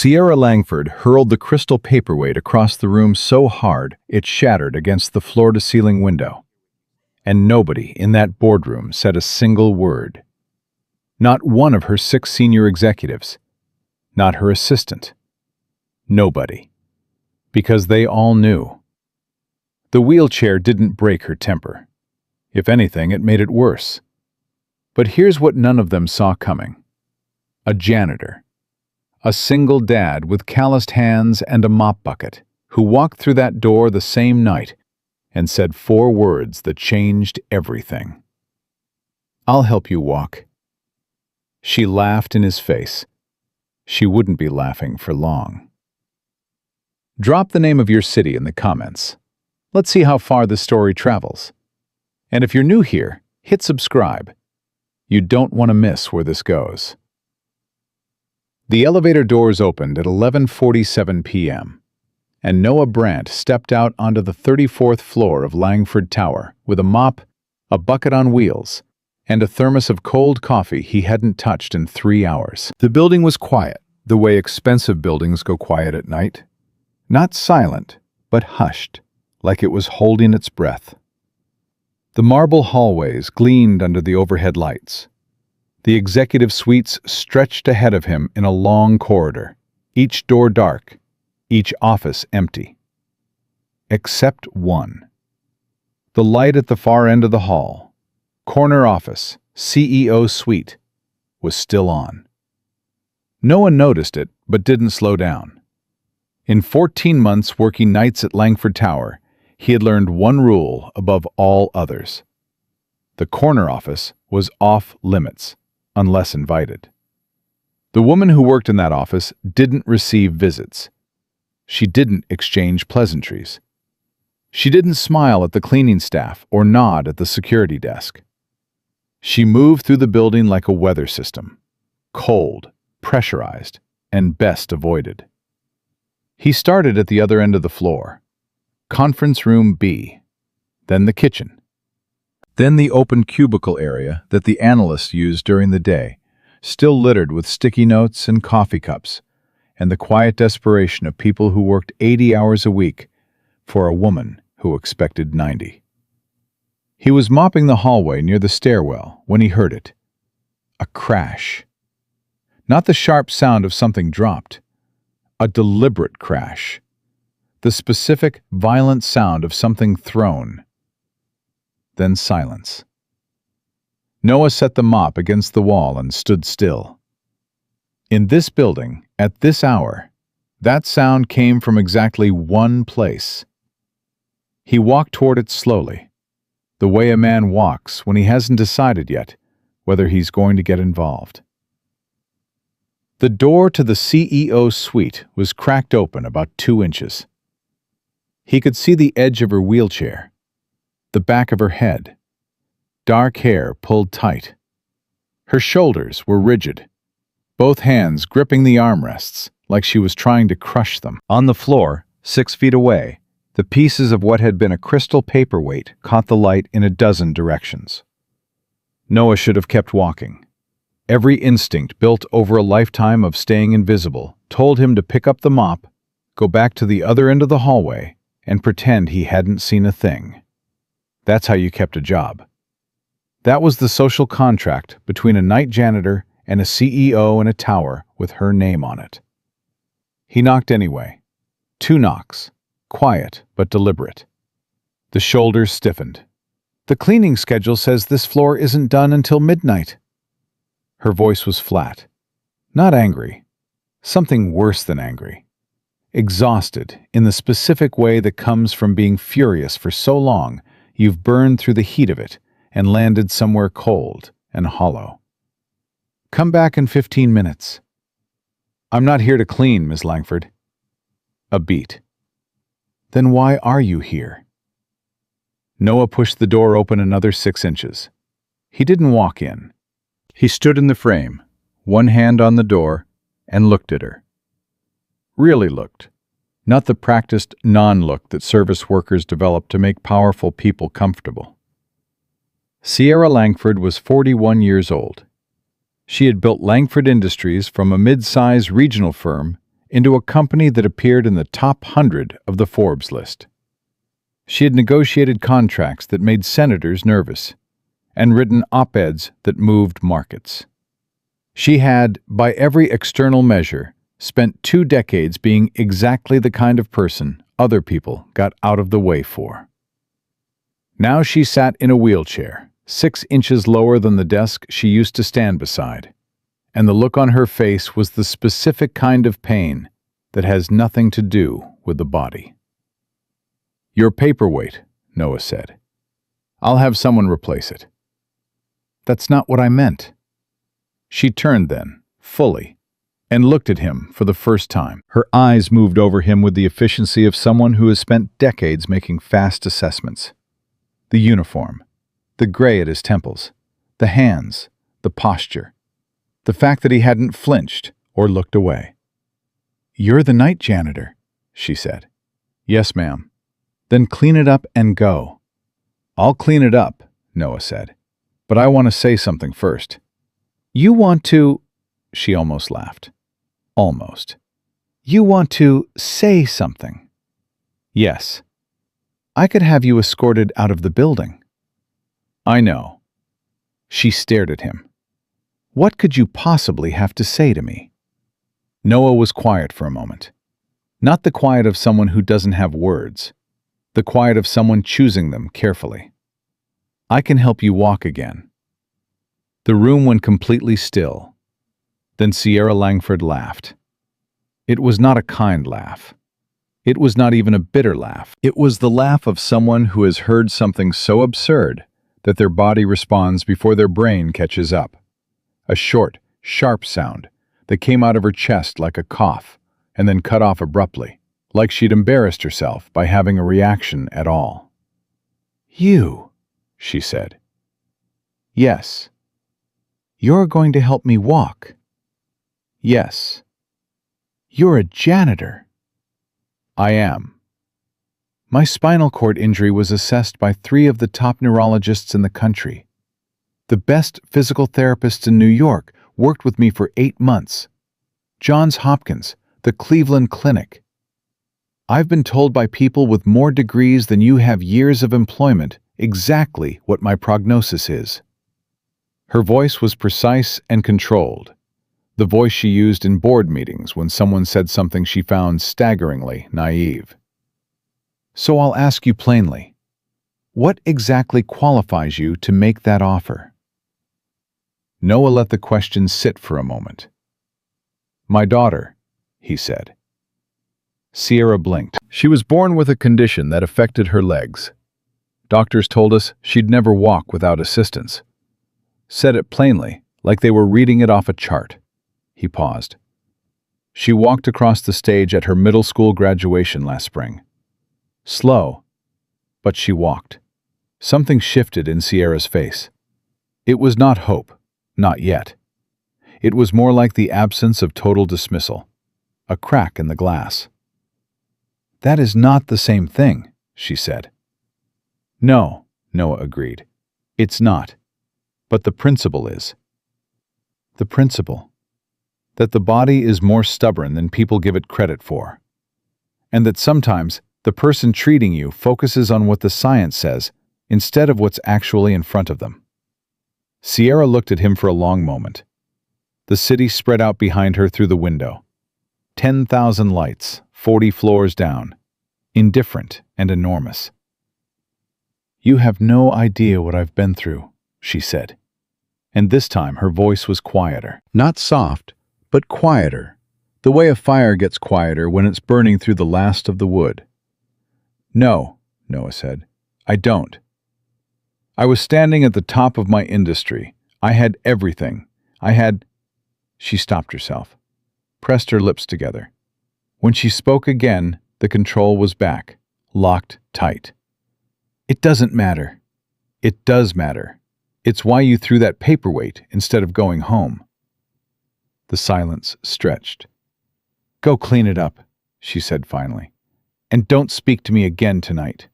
Sierra Langford hurled the crystal paperweight across the room so hard it shattered against the floor-to-ceiling window. And nobody in that boardroom said a single word. Not one of her 6 senior executives. Not her assistant. Nobody. Because they all knew. The wheelchair didn't break her temper. If anything, it made it worse. But here's what none of them saw coming. A janitor. A single dad with calloused hands and a mop bucket, who walked through that door the same night and said 4 words that changed everything. "I'll help you walk." She laughed in his face. She wouldn't be laughing for long. Drop the name of your city in the comments. Let's see how far this story travels. And if you're new here, hit subscribe. You don't want to miss where this goes. The elevator doors opened at 11:47 p.m., and Noah Brandt stepped out onto the 34th floor of Langford Tower with a mop, a bucket on wheels, and a thermos of cold coffee he hadn't touched in 3 hours. The building was quiet, the way expensive buildings go quiet at night. Not silent, but hushed, like it was holding its breath. The marble hallways gleamed under the overhead lights. The executive suites stretched ahead of him in a long corridor, each door dark, each office empty. Except one. The light at the far end of the hall, corner office, CEO suite, was still on. Noah noticed it, but didn't slow down. In 14 months working nights at Langford Tower, he had learned one rule above all others. The corner office was off limits, unless invited. The woman who worked in that office didn't receive visits. She didn't exchange pleasantries. She didn't smile at the cleaning staff or nod at the security desk. She moved through the building like a weather system, cold, pressurized, and best avoided. He started at the other end of the floor, Conference Room B, then the kitchen. Then the open cubicle area that the analysts used during the day, still littered with sticky notes and coffee cups, and the quiet desperation of people who worked 80 hours a week for a woman who expected 90. He was mopping the hallway near the stairwell when he heard it. A crash. Not the sharp sound of something dropped. A deliberate crash. The specific, violent sound of something thrown. Then silence. Noah set the mop against the wall and stood still. In this building, at this hour, that sound came from exactly one place. He walked toward it slowly, the way a man walks when he hasn't decided yet whether he's going to get involved. The door to the CEO suite was cracked open about 2 inches. He could see the edge of her wheelchair, the back of her head, dark hair pulled tight. Her shoulders were rigid, both hands gripping the armrests like she was trying to crush them. On the floor, 6 feet away, the pieces of what had been a crystal paperweight caught the light in a dozen directions. Noah should have kept walking. Every instinct built over a lifetime of staying invisible told him to pick up the mop, go back to the other end of the hallway, and pretend he hadn't seen a thing. That's how you kept a job. That was the social contract between a night janitor and a CEO in a tower with her name on it. He knocked anyway. 2 knocks, quiet but deliberate. The shoulders stiffened. "The cleaning schedule says this floor isn't done until midnight." Her voice was flat. Not angry. Something worse than angry. Exhausted in the specific way that comes from being furious for so long you've burned through the heat of it and landed somewhere cold and hollow. "Come back in 15 minutes. "I'm not here to clean, Miss Langford." A beat. "Then why are you here?" Noah pushed the door open another 6 inches. He didn't walk in. He stood in the frame, one hand on the door, and looked at her. Really looked. Not the practiced non-look that service workers develop to make powerful people comfortable. Sierra Langford was 41 years old. She had built Langford Industries from a mid-size regional firm into a company that appeared in the top 100 of the Forbes list. She had negotiated contracts that made senators nervous and written op-eds that moved markets. She had, by every external measure, spent 2 decades being exactly the kind of person other people got out of the way for. Now she sat in a wheelchair, 6 inches lower than the desk she used to stand beside, and the look on her face was the specific kind of pain that has nothing to do with the body. "Your paperweight," Noah said. "I'll have someone replace it." "That's not what I meant." She turned then, fully, and looked at him for the first time. Her eyes moved over him with the efficiency of someone who has spent decades making fast assessments. The uniform, the gray at his temples, the hands, the posture, the fact that he hadn't flinched or looked away. "You're the night janitor," she said. "Yes, ma'am." "Then clean it up and go." "I'll clean it up," Noah said. "But I want to say something first." "You want to—" She almost laughed. Almost. "You want to say something?" "Yes." "I could have you escorted out of the building." "I know." She stared at him. "What could you possibly have to say to me?" Noah was quiet for a moment. Not the quiet of someone who doesn't have words, the quiet of someone choosing them carefully. "I can help you walk again." The room went completely still. Then Sierra Langford laughed. It was not a kind laugh. It was not even a bitter laugh. It was the laugh of someone who has heard something so absurd that their body responds before their brain catches up. A short, sharp sound that came out of her chest like a cough and then cut off abruptly, like she'd embarrassed herself by having a reaction at all. "You," she said. "Yes." "You're going to help me walk?" "Yes." "You're a janitor." "I am." "My spinal cord injury was assessed by 3 of the top neurologists in the country. The best physical therapists in New York worked with me for 8 months. Johns Hopkins, the Cleveland Clinic. I've been told by people with more degrees than you have years of employment exactly what my prognosis is." Her voice was precise and controlled, the voice she used in board meetings when someone said something she found staggeringly naive. "So I'll ask you plainly, what exactly qualifies you to make that offer?" Noah let the question sit for a moment. "My daughter," he said. Sierra blinked. "She was born with a condition that affected her legs. Doctors told us she'd never walk without assistance. Said it plainly, like they were reading it off a chart." He paused. "She walked across the stage at her middle school graduation last spring. Slow, but she walked." Something shifted in Sierra's face. It was not hope, not yet. It was more like the absence of total dismissal, a crack in the glass. "That is not the same thing," she said. "No," Noah agreed. "It's not. But the principle is." "The principle?" "That the body is more stubborn than people give it credit for. And that sometimes the person treating you focuses on what the science says instead of what's actually in front of them." Sierra looked at him for a long moment. The city spread out behind her through the window. 10,000 lights, 40 floors down, indifferent and enormous. "You have no idea what I've been through," she said. And this time her voice was quieter. Not soft, but quieter, the way a fire gets quieter when it's burning through the last of the wood. "No," Noah said, "I don't. I was standing at the top of my industry. I had everything. I had—" She stopped herself, pressed her lips together. When she spoke again, the control was back, locked tight. "It doesn't matter." "It does matter. It's why you threw that paperweight instead of going home." The silence stretched. "Go clean it up," she said finally. "And don't speak to me again tonight."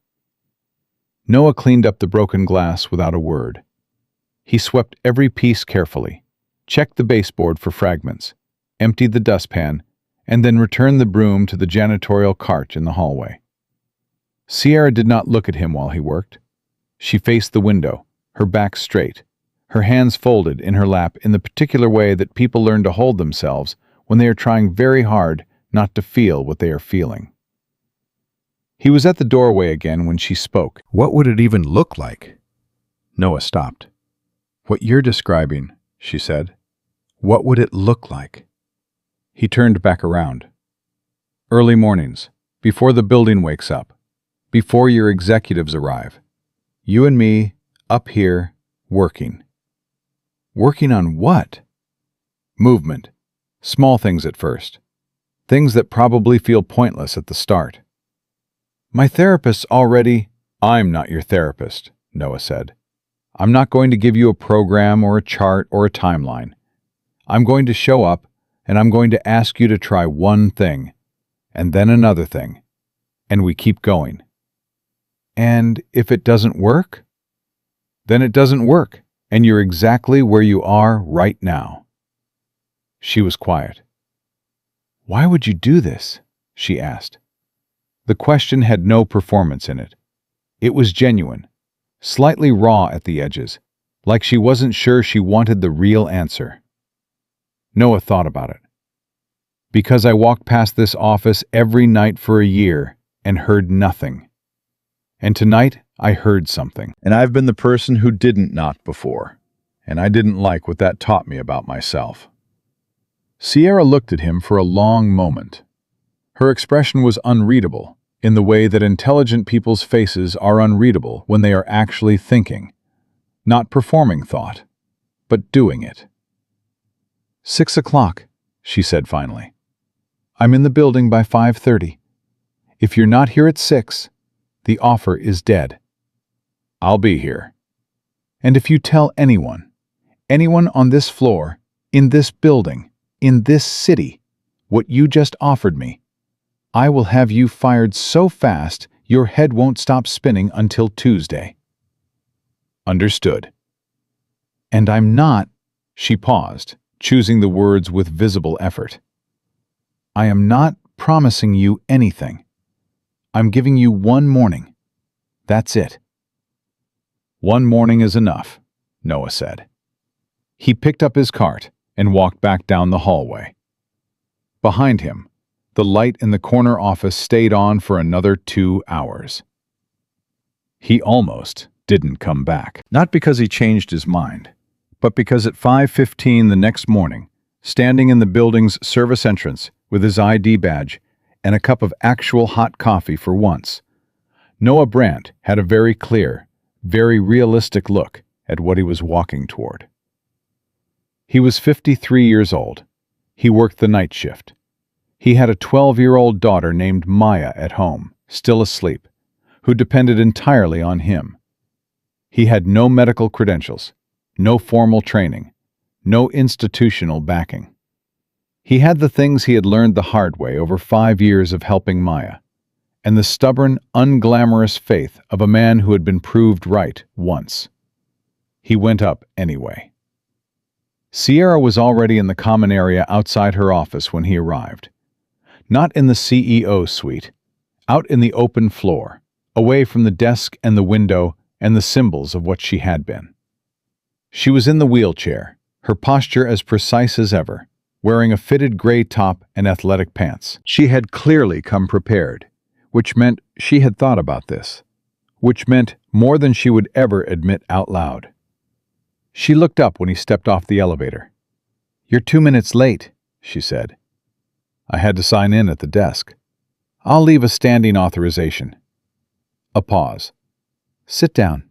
Noah cleaned up the broken glass without a word. He swept every piece carefully, checked the baseboard for fragments, emptied the dustpan, and then returned the broom to the janitorial cart in the hallway. Sierra did not look at him while he worked. She faced the window, her back straight, her hands folded in her lap in the particular way that people learn to hold themselves when they are trying very hard not to feel what they are feeling. He was at the doorway again when she spoke. What would it even look like? Noah stopped. What you're describing, she said. What would it look like? He turned back around. Early mornings, before the building wakes up, before your executives arrive. You and me, up here, working. Working on what? Movement. Small things at first. Things that probably feel pointless at the start. My therapist's already... I'm not your therapist, Noah said. I'm not going to give you a program or a chart or a timeline. I'm going to show up and I'm going to ask you to try one thing, and then another thing, and we keep going. And if it doesn't work, then it doesn't work, and you're exactly where you are right now. She was quiet. Why would you do this? She asked. The question had no performance in it. It was genuine, slightly raw at the edges, like she wasn't sure she wanted the real answer. Noah thought about it. Because I walked past this office every night for a year and heard nothing. And tonight I heard something. And I've been the person who didn't knock before, and I didn't like what that taught me about myself. Sierra looked at him for a long moment. Her expression was unreadable, in the way that intelligent people's faces are unreadable when they are actually thinking, not performing thought, but doing it. 6 o'clock, she said finally. I'm in the building by 5:30. If you're not here at 6, the offer is dead. I'll be here. And if you tell anyone on this floor, in this building, in this city, what you just offered me, I will have you fired so fast your head won't stop spinning until Tuesday. Understood. And I'm not, she paused, choosing the words with visible effort. I am not promising you anything. I'm giving you one morning. That's it. One morning is enough, Noah said. He picked up his cart and walked back down the hallway. Behind him, the light in the corner office stayed on for another 2 hours. He almost didn't come back. Not because he changed his mind, but because at 5:15 the next morning, standing in the building's service entrance with his ID badge and a cup of actual hot coffee for once, Noah Brandt had a very clear, very realistic look at what he was walking toward. He was 53 years old. He worked the night shift. He had a 12-year-old daughter named Maya at home, still asleep, who depended entirely on him. He had no medical credentials, no formal training, no institutional backing. He had the things he had learned the hard way over 5 years of helping Maya, and the stubborn, unglamorous faith of a man who had been proved right once. He went up anyway. Sierra was already in the common area outside her office when he arrived. Not in the CEO suite, out in the open floor, away from the desk and the window and the symbols of what she had been. She was in the wheelchair, her posture as precise as ever, wearing a fitted gray top and athletic pants. She had clearly come prepared, which meant she had thought about this, which meant more than she would ever admit out loud. She looked up when he stepped off the elevator. "You're 2 minutes late," she said. "I had to sign in at the desk. I'll leave a standing authorization." A pause. "Sit down."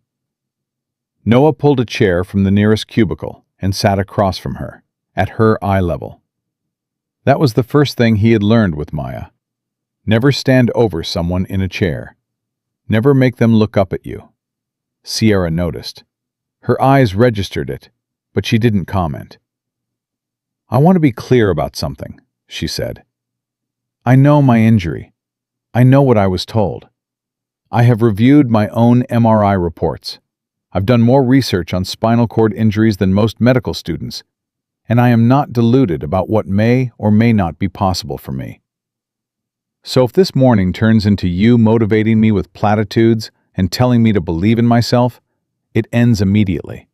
Noah pulled a chair from the nearest cubicle and sat across from her, at her eye level. That was the first thing he had learned with Maya. Never stand over someone in a chair. Never make them look up at you. Sierra noticed. Her eyes registered it, but she didn't comment. "I want to be clear about something," she said. "I know my injury. I know what I was told. I have reviewed my own MRI reports. I've done more research on spinal cord injuries than most medical students, and I am not deluded about what may or may not be possible for me. So if this morning turns into you motivating me with platitudes and telling me to believe in myself, it ends immediately.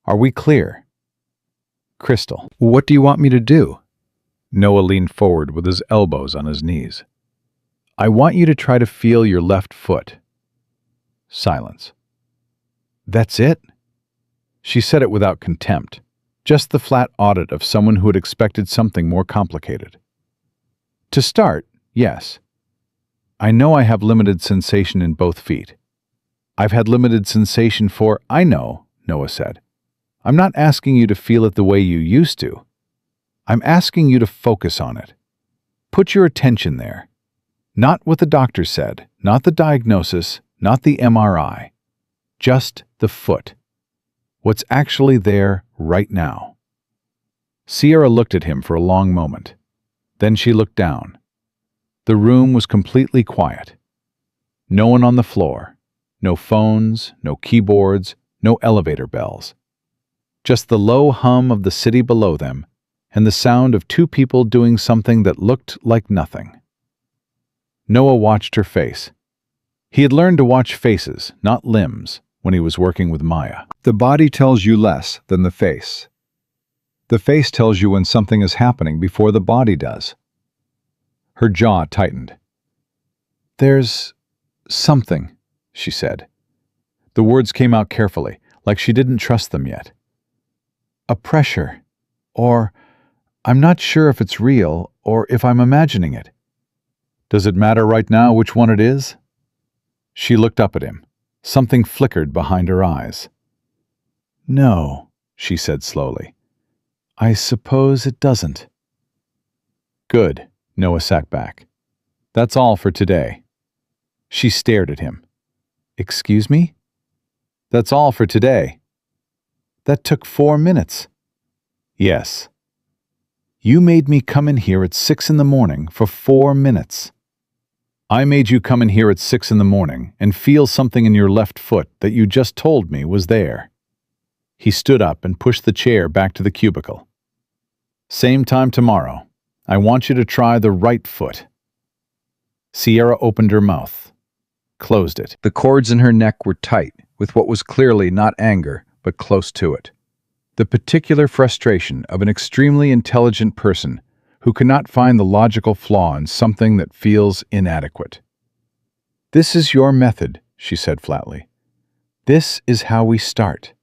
Are we clear? Crystal. What do you want me to do? Noah leaned forward with his elbows on his knees. I want you to try to feel your left foot. Silence. That's it? She said it without contempt, just the flat audit of someone who had expected something more complicated. To start, yes. I know I have limited sensation in both feet. I've had limited sensation for, I know, Noah said. I'm not asking you to feel it the way you used to. I'm asking you to focus on it. Put your attention there. Not what the doctor said, not the diagnosis, not the MRI. Just the foot. What's actually there right now. Sierra looked at him for a long moment. Then she looked down. The room was completely quiet. No one on the floor. No phones, no keyboards, no elevator bells. Just the low hum of the city below them and the sound of two people doing something that looked like nothing. Noah watched her face. He had learned to watch faces, not limbs, when he was working with Maya. The body tells you less than the face. The face tells you when something is happening before the body does. Her jaw tightened. There's something, she said. The words came out carefully, like she didn't trust them yet. A pressure, or I'm not sure if it's real or if I'm imagining it. Does it matter right now which one it is? She looked up at him. Something flickered behind her eyes. No, she said slowly. I suppose it doesn't. Good, Noah sat back. That's all for today. She stared at him. Excuse me? That's all for today. That took 4 minutes. Yes. You made me come in here at 6 in the morning for 4 minutes. I made you come in here at 6 in the morning and feel something in your left foot that you just told me was there. He stood up and pushed the chair back to the cubicle. Same time tomorrow. I want you to try the right foot. Sierra opened her mouth, closed it. The cords in her neck were tight, with what was clearly not anger, but close to it. The particular frustration of an extremely intelligent person who cannot find the logical flaw in something that feels inadequate. This is your method, she said flatly. This is how we start.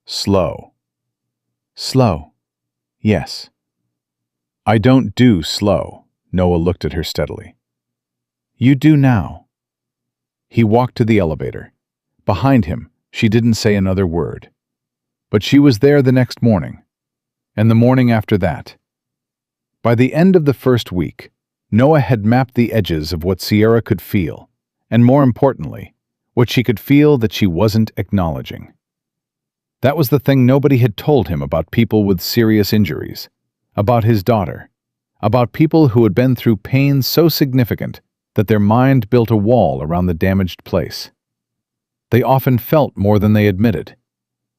Slow. Slow. Yes. I don't do slow, Noah looked at her steadily. You do now. He walked to the elevator. Behind him, she didn't say another word. But she was there the next morning, and the morning after that. By the end of the first week, Noah had mapped the edges of what Sierra could feel, and more importantly, what she could feel that she wasn't acknowledging. That was the thing nobody had told him about people with serious injuries, about his daughter, about people who had been through pain so significant that their mind built a wall around the damaged place. They often felt more than they admitted,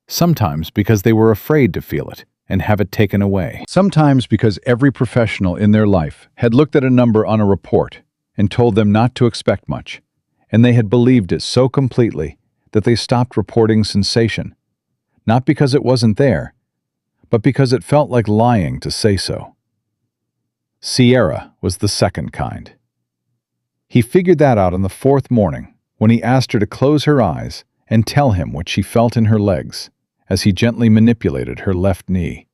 sometimes because they were afraid to feel it and have it taken away. Sometimes because every professional in their life had looked at a number on a report and told them not to expect much, and they had believed it so completely that they stopped reporting sensation, not because it wasn't there, but because it felt like lying to say so. Sierra was the second kind. He figured that out on the 4th morning when he asked her to close her eyes and tell him what she felt in her legs as he gently manipulated her left knee.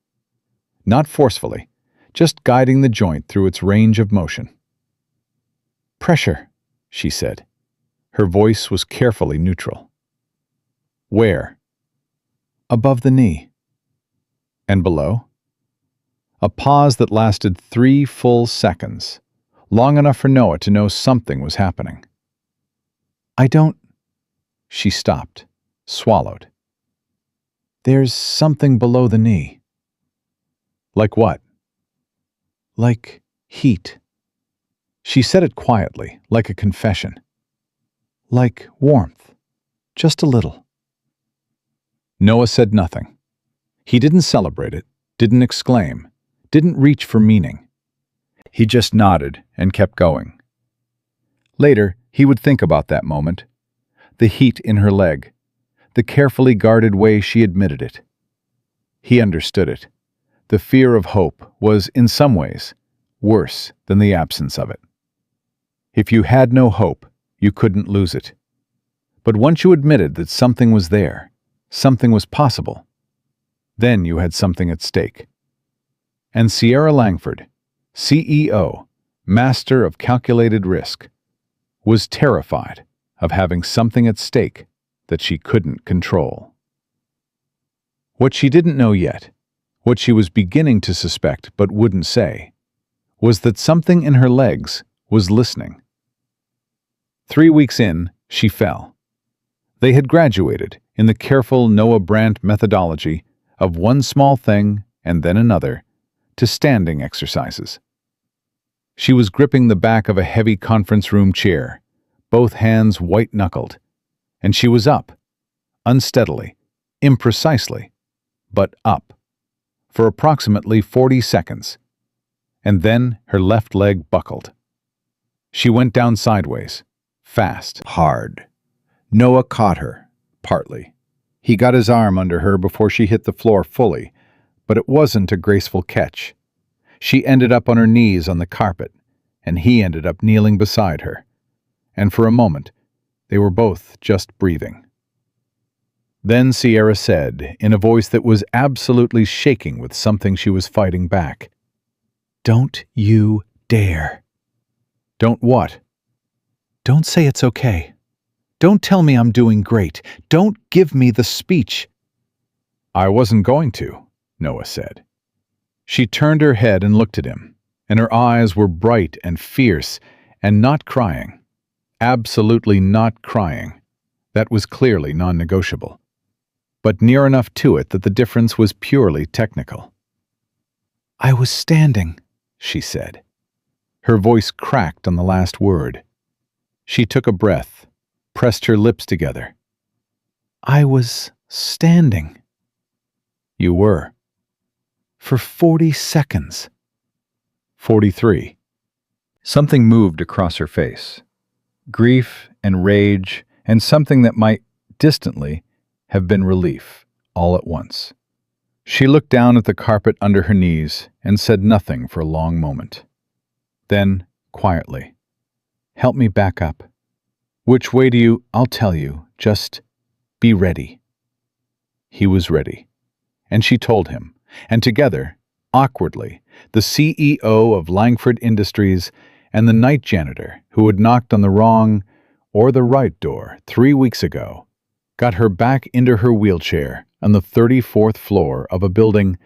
Not forcefully, just guiding the joint through its range of motion. Pressure, she said. Her voice was carefully neutral. Where? Above the knee. And below? A pause that lasted 3 full seconds, long enough for Noah to know something was happening. I don't... She stopped, swallowed. There's something below the knee. Like what? Like heat. She said it quietly, like a confession. Like warmth. Just a little. Noah said nothing. He didn't celebrate it. didn't exclaim, didn't reach for meaning. He just nodded and kept going. Later, he would think about that moment, the heat in her leg, the carefully guarded way she admitted it. He understood it. The fear of hope was, in some ways, worse than the absence of it. If you had no hope, you couldn't lose it. But once you admitted that something was there, something was possible, then you had something at stake. And Sierra Langford, CEO, master of calculated risk, was terrified of having something at stake that she couldn't control. What she didn't know yet, what she was beginning to suspect but wouldn't say, was that something in her legs was listening. 3 weeks in, she fell. They had graduated in the careful Noah Brandt methodology of one small thing and then another to standing exercises. She was gripping the back of a heavy conference room chair, both hands white-knuckled, and she was up, unsteadily, imprecisely, but up, for approximately 40 seconds, and then her left leg buckled. She went down sideways, fast, hard. Noah caught her, partly. He got his arm under her before she hit the floor fully, but it wasn't a graceful catch. She ended up on her knees on the carpet, and he ended up kneeling beside her. And for a moment, they were both just breathing. Then Sierra said, in a voice that was absolutely shaking with something she was fighting back, "Don't you dare." "Don't what?" "Don't say it's okay. Don't tell me I'm doing great. Don't give me the speech." "I wasn't going to," Noah said. She turned her head and looked at him, and her eyes were bright and fierce, and not crying. Absolutely not crying. That was clearly non-negotiable. But near enough to it that the difference was purely technical. "I was standing," she said. Her voice cracked on the last word. She took a breath, pressed her lips together. "I was standing." "You were." "For 40 seconds. 43. Something moved across her face. Grief and rage and something that might, distantly, have been relief, all at once. She looked down at the carpet under her knees and said nothing for a long moment. Then, quietly, "Help me back up." "Which way do you—" "I'll tell you. Just be ready." He was ready. And she told him. And together, awkwardly, the CEO of Langford Industries and the night janitor who had knocked on the wrong or the right door 3 weeks ago got her back into her wheelchair on the 34th floor of a building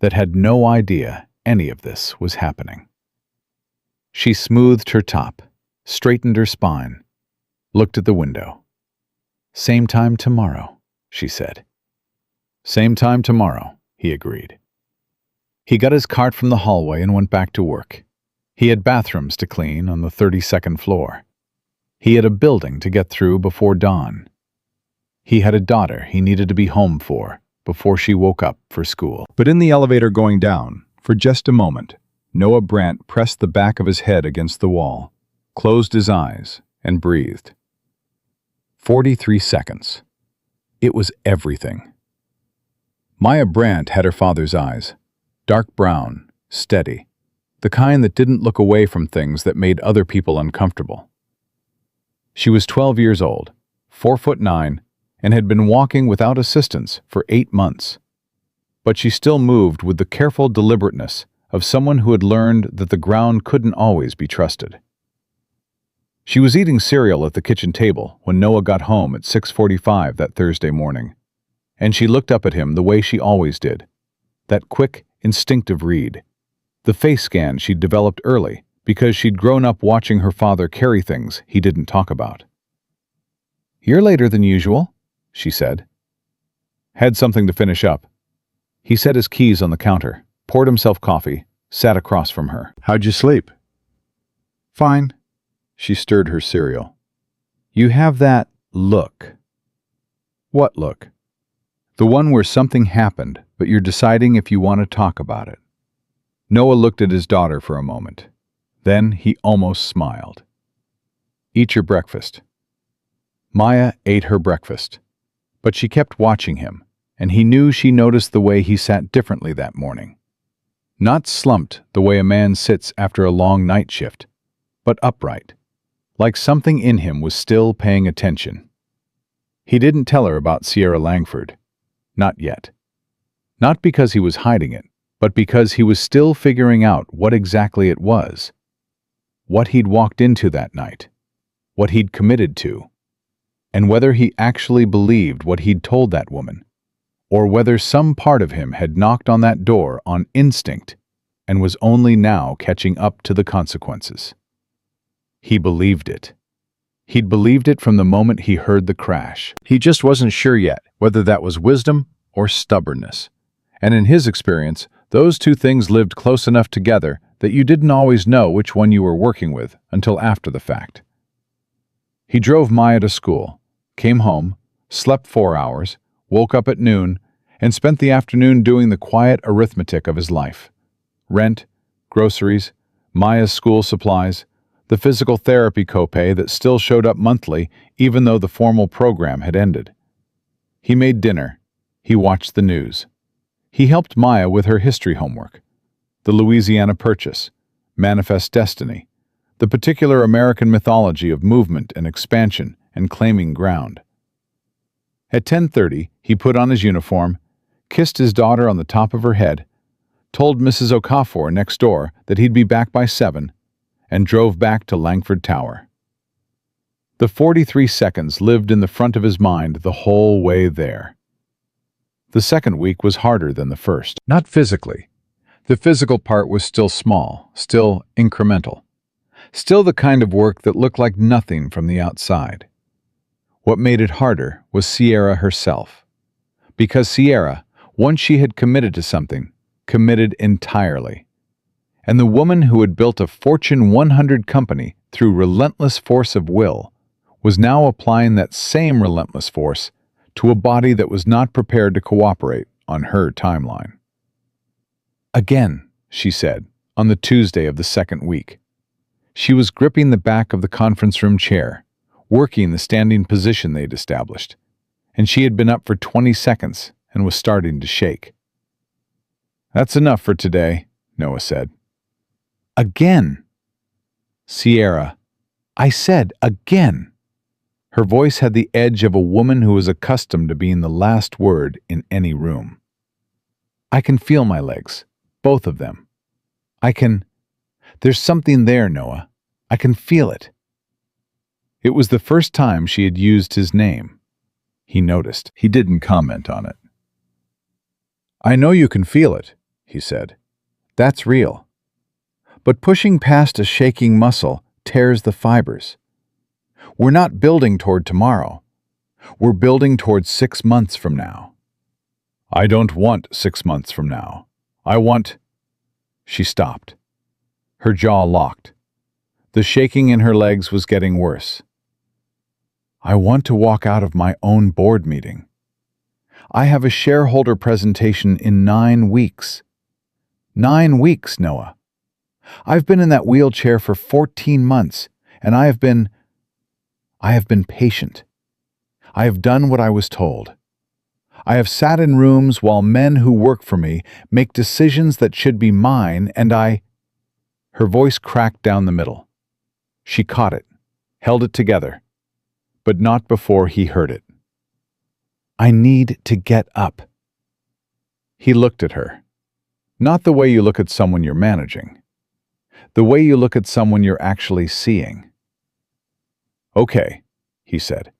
that had no idea any of this was happening. She smoothed her top, straightened her spine, looked at the window. "Same time tomorrow," she said. "Same time tomorrow," he agreed. He got his cart from the hallway and went back to work. He had bathrooms to clean on the 32nd floor. He had a building to get through before dawn. He had a daughter he needed to be home for before she woke up for school. But in the elevator going down, for just a moment, Noah Brandt pressed the back of his head against the wall, closed his eyes, and breathed. 43 seconds. It was everything. Maya Brandt had her father's eyes, dark brown, steady, the kind that didn't look away from things that made other people uncomfortable. She was 12 years old, 4'9", and had been walking without assistance for 8 months. But she still moved with the careful deliberateness of someone who had learned that the ground couldn't always be trusted. She was eating cereal at the kitchen table when Noah got home at 6:45 that Thursday morning, and she looked up at him the way she always did, that quick, instinctive read, the face scan she'd developed early because she'd grown up watching her father carry things he didn't talk about. "You're later than usual," she said. "Had something to finish up." He set his keys on the counter, poured himself coffee, sat across from her. "How'd you sleep?" "Fine." She stirred her cereal. "You have that look." "What look?" "The one where something happened, but you're deciding if you want to talk about it." Noah looked at his daughter for a moment. Then he almost smiled. "Eat your breakfast." Maya ate her breakfast, but she kept watching him, and he knew she noticed the way he sat differently that morning. Not slumped the way a man sits after a long night shift, but upright, like something in him was still paying attention. He didn't tell her about Sierra Langford. Not yet. Not because he was hiding it, but because he was still figuring out what exactly it was. What he'd walked into that night. What he'd committed to. And whether he actually believed what he'd told that woman, or whether some part of him had knocked on that door on instinct and was only now catching up to the consequences. He believed it. He'd believed it from the moment he heard the crash. He just wasn't sure yet whether that was wisdom or stubbornness. And in his experience, those two things lived close enough together that you didn't always know which one you were working with until after the fact. He drove Maya to school, came home, slept 4 hours, woke up at noon, and spent the afternoon doing the quiet arithmetic of his life. Rent, groceries, Maya's school supplies, the physical therapy copay that still showed up monthly even though the formal program had ended. He made dinner. He watched the news. He helped Maya with her history homework. The Louisiana Purchase, Manifest Destiny, the particular American mythology of movement and expansion and claiming ground. At 10:30, he put on his uniform, kissed his daughter on the top of her head, told Mrs. Okafor next door that he'd be back by 7, and drove back to Langford Tower. The 43 seconds lived in the front of his mind the whole way there. The second week was harder than the first. Not physically. The physical part was still small, still incremental. Still the kind of work that looked like nothing from the outside. What made it harder was Sierra herself. Because Sierra, once she had committed to something, committed entirely. And the woman who had built a Fortune 100 company through relentless force of will was now applying that same relentless force to a body that was not prepared to cooperate on her timeline. "Again," she said, on the Tuesday of the second week. She was gripping the back of the conference room chair, working the standing position they'd established, and she had been up for 20 seconds and was starting to shake. "That's enough for today," Noah said. "Again." "Sierra, I said again." Her voice had the edge of a woman who is accustomed to being the last word in any room. "I can feel my legs, both of them. There's something there, Noah. I can feel it." It was the first time she had used his name. He noticed. He didn't comment on it. "I know you can feel it," he said. "That's real. But pushing past a shaking muscle tears the fibers. We're not building toward tomorrow. We're building toward 6 months from now." "I don't want 6 months from now. I want—" She stopped. Her jaw locked. The shaking in her legs was getting worse. "I want to walk out of my own board meeting. I have a shareholder presentation in 9 weeks. 9 weeks, Noah. I've been in that wheelchair for 14 months, and I have been patient. I have done what I was told. I have sat in rooms while men who work for me make decisions that should be mine, and Her voice cracked down the middle. She caught it, held it together, but not before he heard it. "I need to get up." He looked at her. Not the way you look at someone you're managing. The way you look at someone you're actually seeing. "Okay," he said.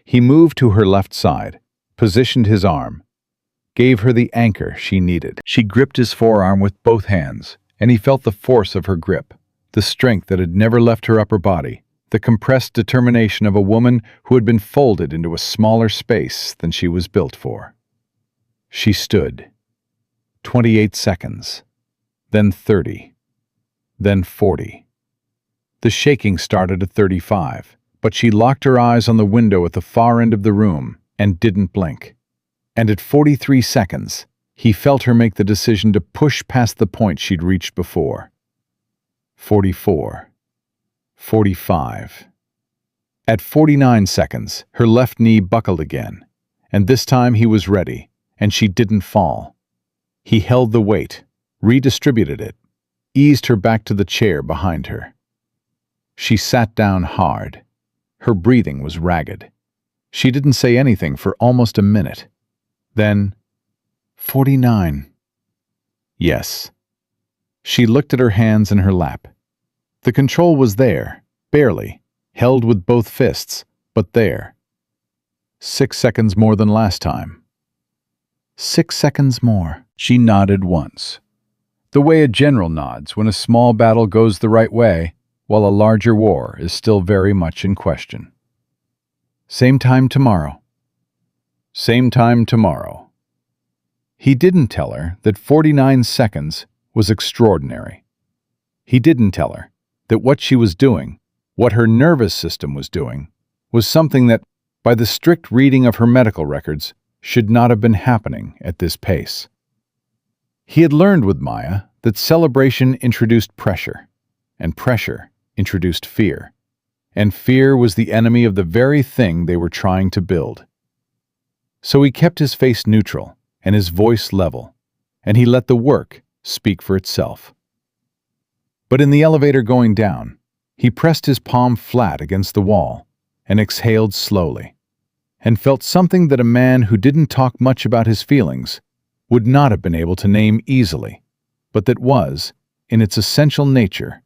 He moved to her left side, positioned his arm, gave her the anchor she needed. She gripped his forearm with both hands, and he felt the force of her grip, the strength that had never left her upper body, the compressed determination of a woman who had been folded into a smaller space than she was built for. She stood. 28 seconds. Then 30. Then 40. The shaking started at 35, but she locked her eyes on the window at the far end of the room and didn't blink. And at 43 seconds, He felt her make the decision to push past the point she'd reached before. 44. 45. At 49 seconds, her left knee buckled again, and this time he was ready, and she didn't fall. He held the weight, redistributed it, eased her back to the chair behind her. She sat down hard. Her breathing was ragged. She didn't say anything for almost a minute. Then, 49. Yes. She looked at her hands in her lap. The control was there, barely, held with both fists, but there. 6 seconds more than last time. 6 seconds more. She nodded once. The way a general nods when a small battle goes the right way, while a larger war is still very much in question. Same time tomorrow. Same time tomorrow. He didn't tell her that 49 seconds was extraordinary. He didn't tell her that what she was doing, what her nervous system was doing, was something that, by the strict reading of her medical records, should not have been happening at this pace. He had learned with Maya that celebration introduced pressure, and pressure introduced fear, and fear was the enemy of the very thing they were trying to build. So he kept his face neutral and his voice level, and he let the work speak for itself. But in the elevator going down, he pressed his palm flat against the wall and exhaled slowly, and felt something that a man who didn't talk much about his feelings would not have been able to name easily, but that was, in its essential nature,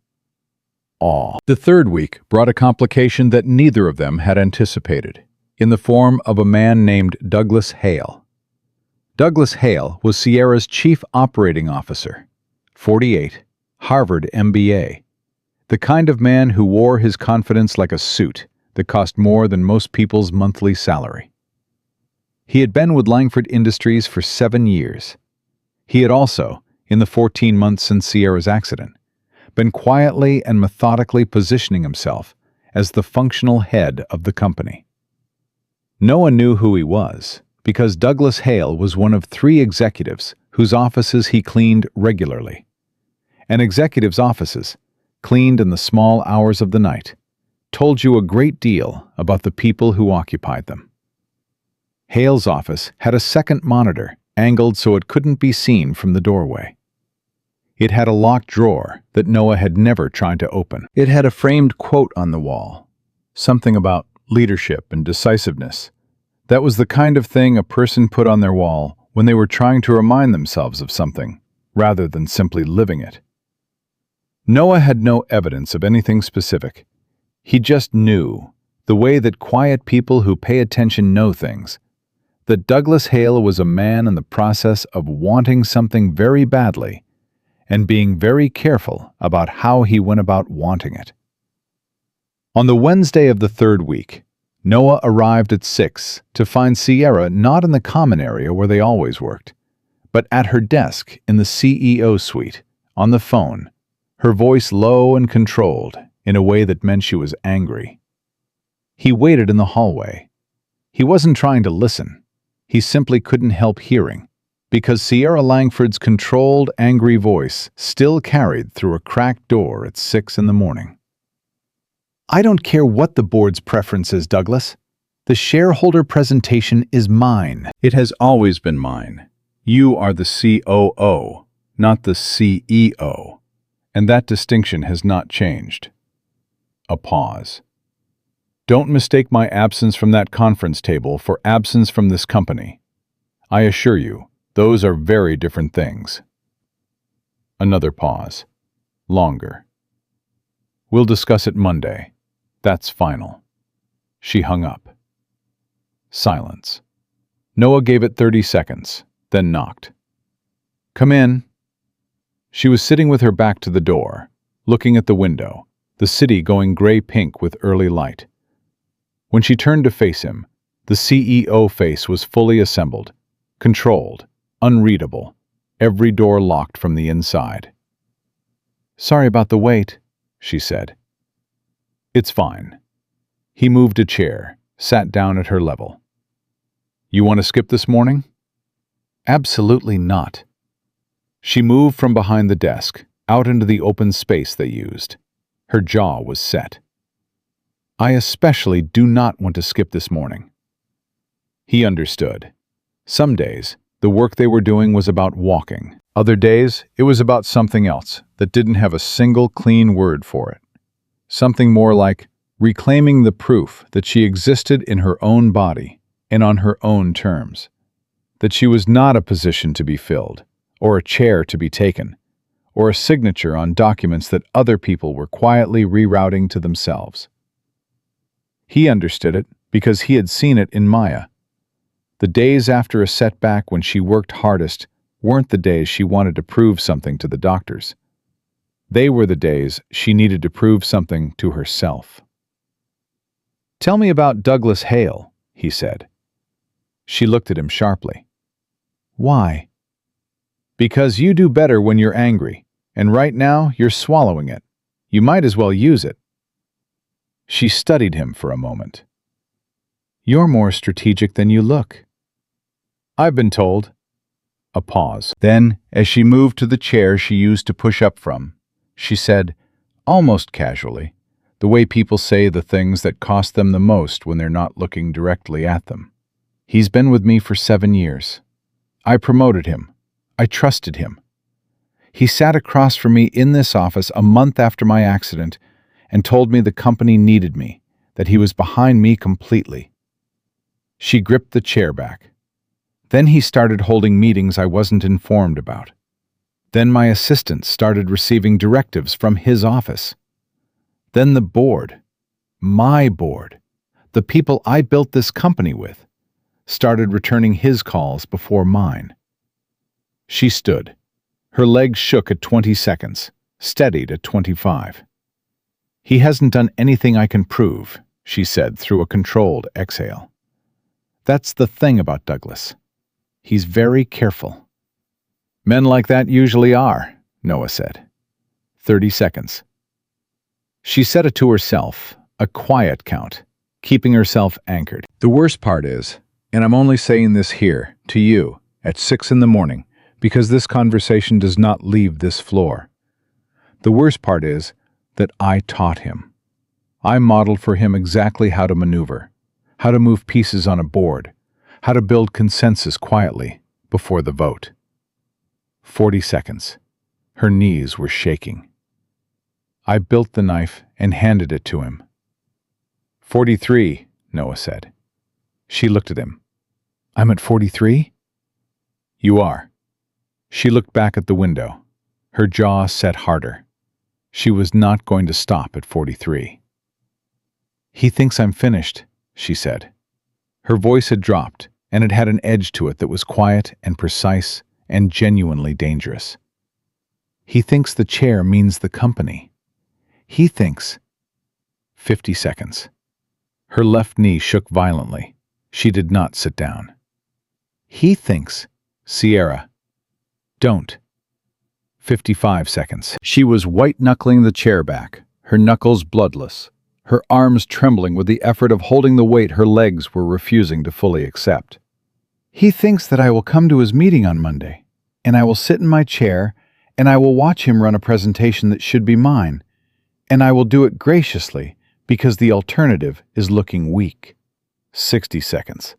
awe. The third week brought a complication that neither of them had anticipated, in the form of a man named Douglas Hale. Douglas Hale was Sierra's chief operating officer, 48, Harvard MBA, the kind of man who wore his confidence like a suit that cost more than most people's monthly salary. He had been with Langford Industries for 7 years. He had also, in the 14 months since Sierra's accident, been quietly and methodically positioning himself as the functional head of the company. No one knew who he was, because Douglas Hale was one of 3 executives whose offices he cleaned regularly. And executives' offices, cleaned in the small hours of the night, told you a great deal about the people who occupied them. Hale's office had a second monitor angled so it couldn't be seen from the doorway. It had a locked drawer that Noah had never tried to open. It had a framed quote on the wall, something about leadership and decisiveness. That was the kind of thing a person put on their wall when they were trying to remind themselves of something, rather than simply living it. Noah had no evidence of anything specific. He just knew, the way that quiet people who pay attention know things, that Douglas Hale was a man in the process of wanting something very badly and being very careful about how he went about wanting it. On the Wednesday of the third week, Noah arrived at 6 to find Sierra not in the common area where they always worked, but at her desk in the CEO suite, on the phone, her voice low and controlled in a way that meant she was angry. He waited in the hallway. He wasn't trying to listen. He simply couldn't help hearing, because Sierra Langford's controlled, angry voice still carried through a cracked door at 6 in the morning. I don't care what the board's preference is, Douglas. The shareholder presentation is mine. It has always been mine. You are the COO, not the CEO, and that distinction has not changed. A pause. Don't mistake my absence from that conference table for absence from this company. I assure you, those are very different things. Another pause. Longer. We'll discuss it Monday. That's final. She hung up. Silence. Noah gave it 30 seconds, then knocked. Come in. She was sitting with her back to the door, looking at the window, the city going gray-pink with early light. When she turned to face him, the CEO face was fully assembled, controlled, unreadable, every door locked from the inside. Sorry about the wait, she said. It's fine. He moved a chair, sat down at her level. You want to skip this morning? Absolutely not. She moved from behind the desk, out into the open space they used. Her jaw was set. I especially do not want to skip this morning. He understood. Some days, the work they were doing was about walking. Other days, it was about something else that didn't have a single clean word for it. Something more like reclaiming the proof that she existed in her own body and on her own terms. That she was not a position to be filled, or a chair to be taken, or a signature on documents that other people were quietly rerouting to themselves. He understood it because he had seen it in Maya. The days after a setback when she worked hardest weren't the days she wanted to prove something to the doctors. They were the days she needed to prove something to herself. "Tell me about Douglas Hale," he said. She looked at him sharply. "Why?" "Because you do better when you're angry, and right now you're swallowing it. You might as well use it." She studied him for a moment. "You're more strategic than you look." "I've been told." A pause. Then, as she moved to the chair she used to push up from, she said, almost casually, the way people say the things that cost them the most when they're not looking directly at them. "He's been with me for 7 years. I promoted him. I trusted him. He sat across from me in this office a month after my accident and told me the company needed me, that he was behind me completely." She gripped the chair back. "Then he started holding meetings I wasn't informed about. Then my assistant started receiving directives from his office. Then the board, my board, the people I built this company with, started returning his calls before mine." She stood. Her legs shook at 20 seconds, steadied at 25. "He hasn't done anything I can prove," she said through a controlled exhale. "That's the thing about Douglas. He's very careful." "Men like that usually are," Noah said. 30 seconds. She set it to herself, a quiet count, keeping herself anchored. "The worst part is, and I'm only saying this here, to you, at 6 in the morning, because this conversation does not leave this floor. The worst part is that I taught him. I modeled for him exactly how to maneuver, how to move pieces on a board, how to build consensus quietly before the vote." 40 seconds. Her knees were shaking. "I built the knife and handed it to him." 43, Noah said. She looked at him. "I'm at 43? "You are." She looked back at the window, her jaw set harder. She was not going to stop at 43. "He thinks I'm finished," she said. Her voice had dropped, and it had an edge to it that was quiet and precise and genuinely dangerous. "He thinks the chair means the company. He thinks—" 50 seconds. Her left knee shook violently. She did not sit down. "He thinks—" "Sierra, don't." 55 seconds. She was white-knuckling the chair back, her knuckles bloodless, her arms trembling with the effort of holding the weight her legs were refusing to fully accept. "He thinks that I will come to his meeting on Monday, and I will sit in my chair, and I will watch him run a presentation that should be mine, and I will do it graciously because the alternative is looking weak." 60 seconds.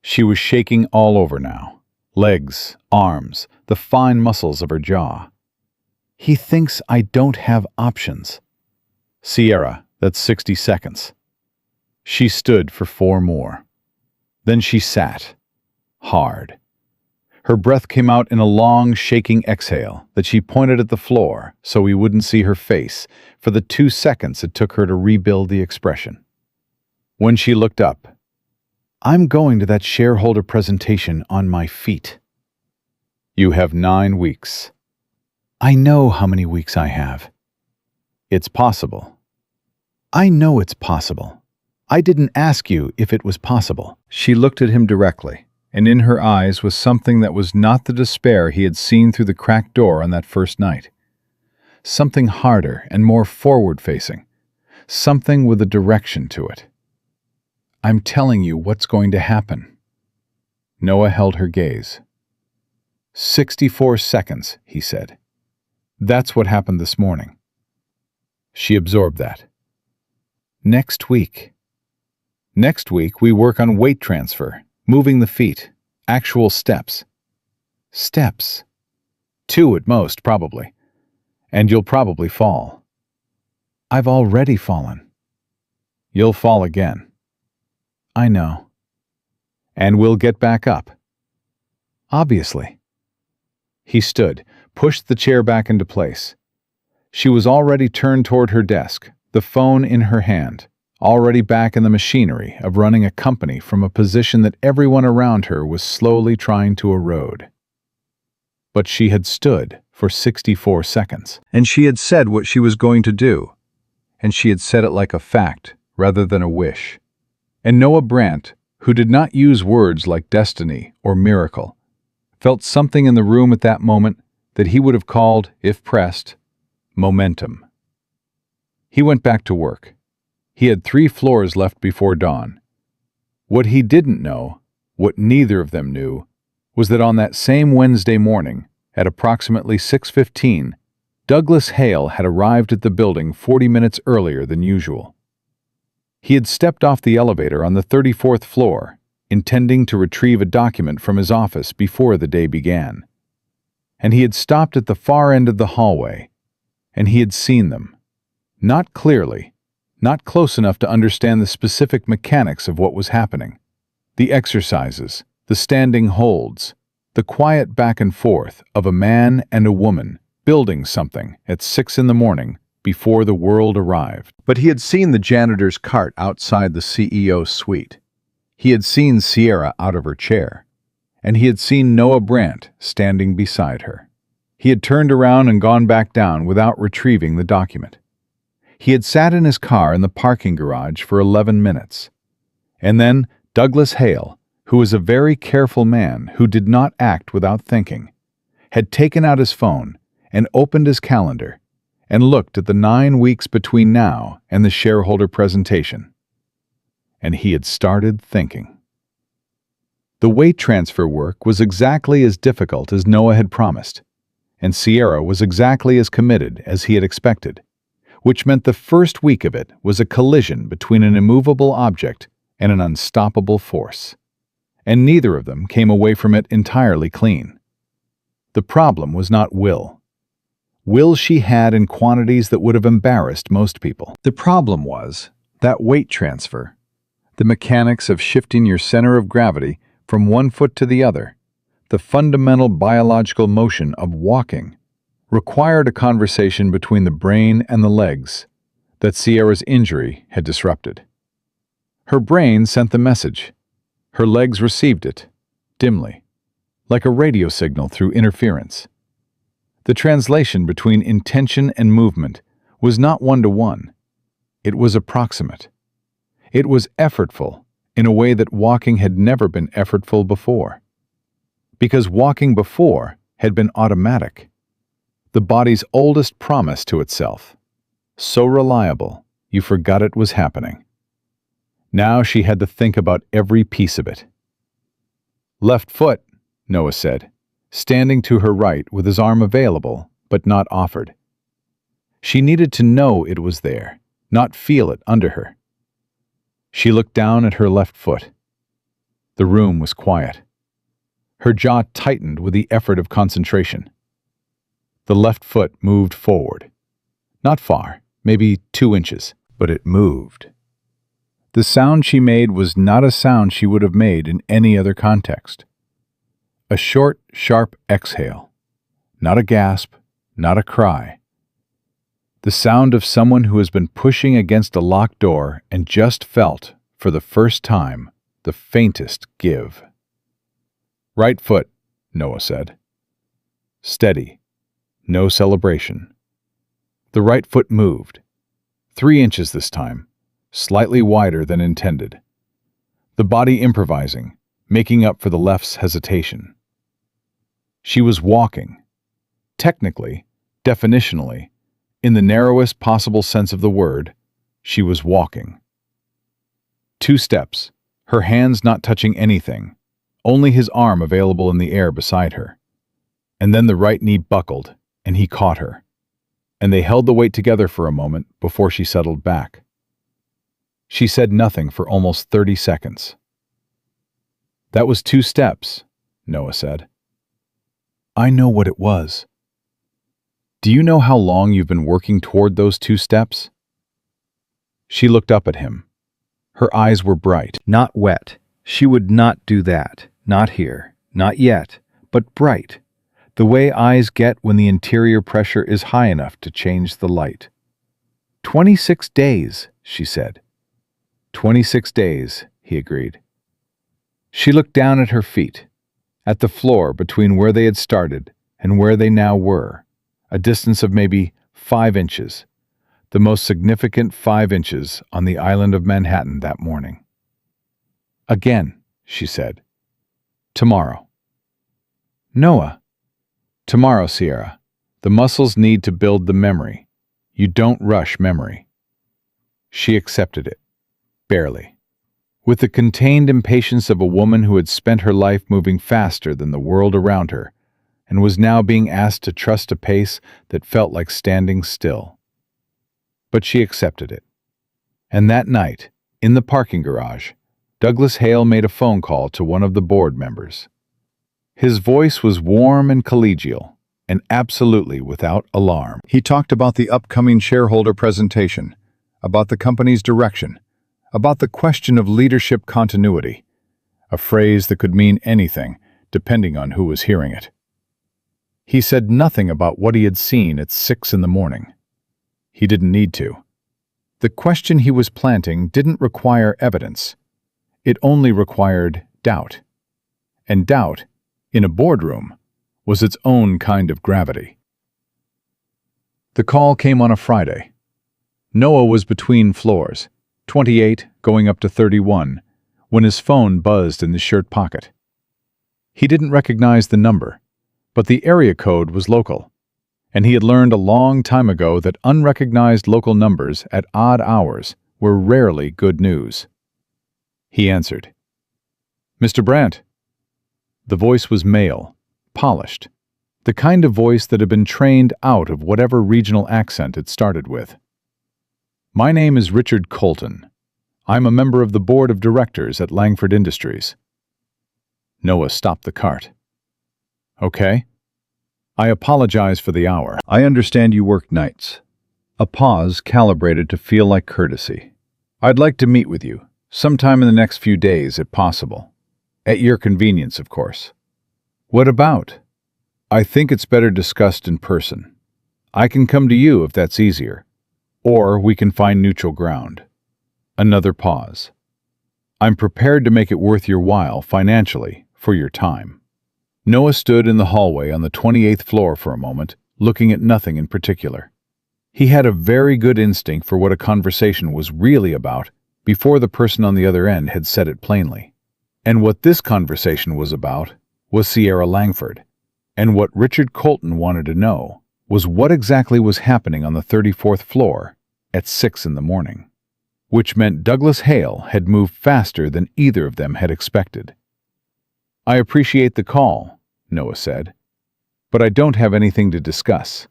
She was shaking all over now. Legs, arms, the fine muscles of her jaw. "He thinks I don't have options." "Sierra, that's 60 seconds." She stood for 4 more. Then she sat. Hard. Her breath came out in a long, shaking exhale that she pointed at the floor so he wouldn't see her face for the 2 seconds it took her to rebuild the expression. When she looked up, "I'm going to that shareholder presentation on my feet." "You have 9 weeks. "I know how many weeks I have." "It's possible." "I know it's possible. I didn't ask you if it was possible." She looked at him directly, and in her eyes was something that was not the despair he had seen through the cracked door on that first night. Something harder and more forward-facing. Something with a direction to it. "I'm telling you what's going to happen." Noah held her gaze. "64 seconds," he said. "That's what happened this morning." She absorbed that. "Next week. Next week we work on weight transfer, moving the feet, actual steps. Steps. 2 at most, probably. And you'll probably fall." "I've already fallen." "You'll fall again." "I know." "And we'll get back up." "Obviously." He stood, pushed the chair back into place. She was already turned toward her desk, the phone in her hand, already back in the machinery of running a company from a position that everyone around her was slowly trying to erode. But she had stood for 64 seconds. And she had said what she was going to do. And she had said it like a fact rather than a wish. And Noah Brandt, who did not use words like destiny or miracle, felt something in the room at that moment that he would have called, if pressed, momentum. He went back to work. He had 3 floors left before dawn. What he didn't know, what neither of them knew, was that on that same Wednesday morning, at approximately 6:15, Douglas Hale had arrived at the building 40 minutes earlier than usual. He had stepped off the elevator on the 34th floor, intending to retrieve a document from his office before the day began. And he had stopped at the far end of the hallway, and he had seen them. Not clearly, not close enough to understand the specific mechanics of what was happening. The exercises, the standing holds, the quiet back and forth of a man and a woman building something at 6 in the morning before the world arrived. But he had seen the janitor's cart outside the CEO's suite. He had seen Sierra out of her chair, and he had seen Noah Brandt standing beside her. He had turned around and gone back down without retrieving the document. He had sat in his car in the parking garage for 11 minutes. And then Douglas Hale, who was a very careful man who did not act without thinking, had taken out his phone and opened his calendar and looked at the 9 weeks between now and the shareholder presentation. And he had started thinking. The weight transfer work was exactly as difficult as Noah had promised, and Sierra was exactly as committed as he had expected, which meant the first week of it was a collision between an immovable object and an unstoppable force. And neither of them came away from it entirely clean. The problem was not will. Will she had in quantities that would have embarrassed most people. The problem was that weight transfer, the mechanics of shifting your center of gravity from one foot to the other, the fundamental biological motion of walking, required a conversation between the brain and the legs that Sierra's injury had disrupted. Her brain sent the message. Her legs received it, dimly, like a radio signal through interference. The translation between intention and movement was not one-to-one. It was approximate. It was effortful in a way that walking had never been effortful before. Because walking before had been automatic. The body's oldest promise to itself. So reliable, you forgot it was happening. Now she had to think about every piece of it. "Left foot," Noah said, standing to her right with his arm available, but not offered. She needed to know it was there, not feel it under her. She looked down at her left foot. The room was quiet. Her jaw tightened with the effort of concentration. The left foot moved forward. Not far, maybe 2 inches, but it moved. The sound she made was not a sound she would have made in any other context. A short, sharp exhale. Not a gasp, not a cry. The sound of someone who has been pushing against a locked door and just felt, for the first time, the faintest give. "Right foot," Noah said. Steady. No celebration. The right foot moved. 3 inches this time, slightly wider than intended. The body improvising, making up for the left's hesitation. She was walking. Technically, definitionally, in the narrowest possible sense of the word, she was walking. 2 steps, her hands not touching anything, only his arm available in the air beside her. And then the right knee buckled, and he caught her. And they held the weight together for a moment before she settled back. She said nothing for almost 30 seconds. "That was 2 steps," Noah said. "I know what it was." "Do you know how long you've been working toward those 2 steps?" She looked up at him. Her eyes were bright. Not wet. She would not do that. Not here. Not yet. But bright. The way eyes get when the interior pressure is high enough to change the light. 26 days, she said. 26 days, he agreed. She looked down at her feet, at the floor between where they had started and where they now were, a distance of maybe 5 inches, the most significant 5 inches on the island of Manhattan that morning. "Again," she said. "Tomorrow." "Noah." "Tomorrow, Sierra. The muscles need to build the memory. You don't rush memory." She accepted it, barely, with the contained impatience of a woman who had spent her life moving faster than the world around her and was now being asked to trust a pace that felt like standing still. But she accepted it. And that night, in the parking garage, Douglas Hale made a phone call to one of the board members. His voice was warm and collegial, and absolutely without alarm. He talked about the upcoming shareholder presentation, about the company's direction, about the question of leadership continuity, a phrase that could mean anything, depending on who was hearing it. He said nothing about what he had seen at 6 in the morning. He didn't need to. The question he was planting didn't require evidence. It only required doubt. And doubt, in a boardroom, was its own kind of gravity. The call came on a Friday. Noah was between floors, 28 going up to 31, when his phone buzzed in his shirt pocket. He didn't recognize the number, but the area code was local, and he had learned a long time ago that unrecognized local numbers at odd hours were rarely good news. He answered. "Mr. Brandt." The voice was male, polished, the kind of voice that had been trained out of whatever regional accent it started with. "My name is Richard Colton. I'm a member of the board of directors at Langford Industries." Noah stopped the cart. "Okay. I apologize for the hour. I understand you work nights." A pause calibrated to feel like courtesy. "I'd like to meet with you, sometime in the next few days, if possible. At your convenience, of course." "What about?" "I think it's better discussed in person. I can come to you if that's easier. Or we can find neutral ground." Another pause. "I'm prepared to make it worth your while, financially, for your time." Noah stood in the hallway on the 28th floor for a moment, looking at nothing in particular. He had a very good instinct for what a conversation was really about before the person on the other end had said it plainly. And what this conversation was about was Sierra Langford. And what Richard Colton wanted to know was what exactly was happening on the 34th floor at 6 in the morning. Which meant Douglas Hale had moved faster than either of them had expected. "I appreciate the call," Noah said, "but I don't have anything to discuss.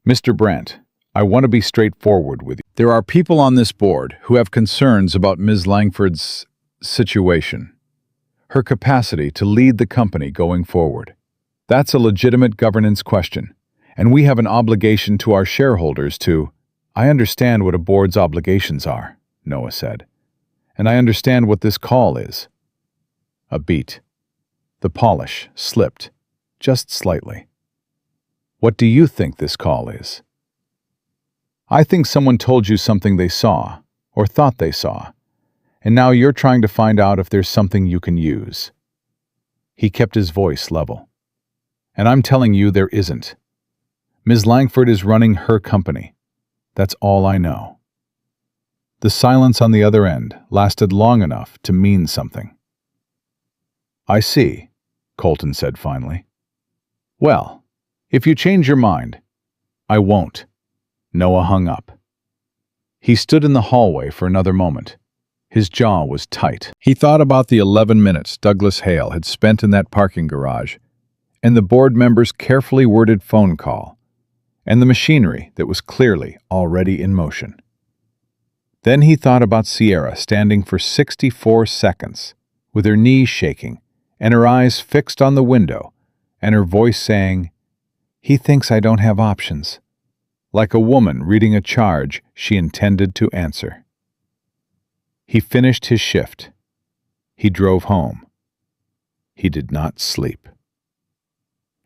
Mr. Brandt, I want to be straightforward with you. There are people on this board who have concerns about Ms. Langford's situation, her capacity to lead the company going forward. That's a legitimate governance question, and we have an obligation to our shareholders to—" "I understand what a board's obligations are," Noah said, "and I understand what this call is." A beat. The polish slipped, just slightly. "What do you think this call is?" "I think someone told you something they saw, or thought they saw, and now you're trying to find out if there's something you can use." He kept his voice level. "And I'm telling you there isn't. Ms. Langford is running her company. That's all I know." The silence on the other end lasted long enough to mean something. "I see," Colton said finally. "Well, if you change your mind—" "I won't." Noah hung up. He stood in the hallway for another moment. His jaw was tight. He thought about the 11 minutes Douglas Hale had spent in that parking garage, and the board member's carefully worded phone call, and the machinery that was clearly already in motion. Then he thought about Sierra standing for 64 seconds, with her knees shaking and her eyes fixed on the window, and her voice saying, "He thinks I don't have options," like a woman reading a charge she intended to answer. He finished his shift. He drove home. He did not sleep.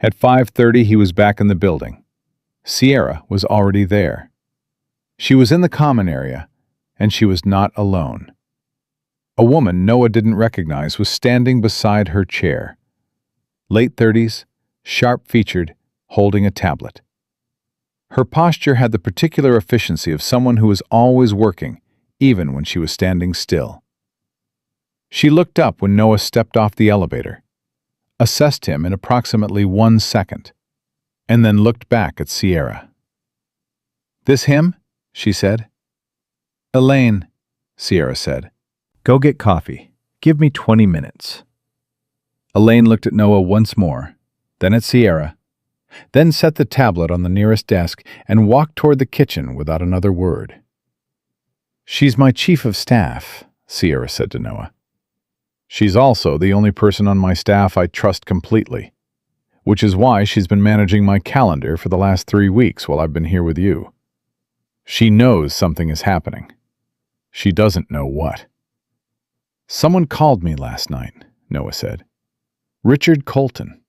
At 5:30 he was back in the building. Sierra was already there. She was in the common area, and she was not alone. A woman Noah didn't recognize was standing beside her chair. Late 30s, sharp-featured, holding a tablet. Her posture had the particular efficiency of someone who was always working, even when she was standing still. She looked up when Noah stepped off the elevator, assessed him in approximately 1 second, and then looked back at Sierra. "This him?" she said. "Elaine," Sierra said. "Go get coffee. Give me 20 minutes." Elaine looked at Noah once more, then at Sierra, then set the tablet on the nearest desk and walked toward the kitchen without another word. "She's my chief of staff," Sierra said to Noah. "She's also the only person on my staff I trust completely, which is why she's been managing my calendar for the last 3 weeks while I've been here with you. She knows something is happening. She doesn't know what." "Someone called me last night," Noah said. "Richard Colton."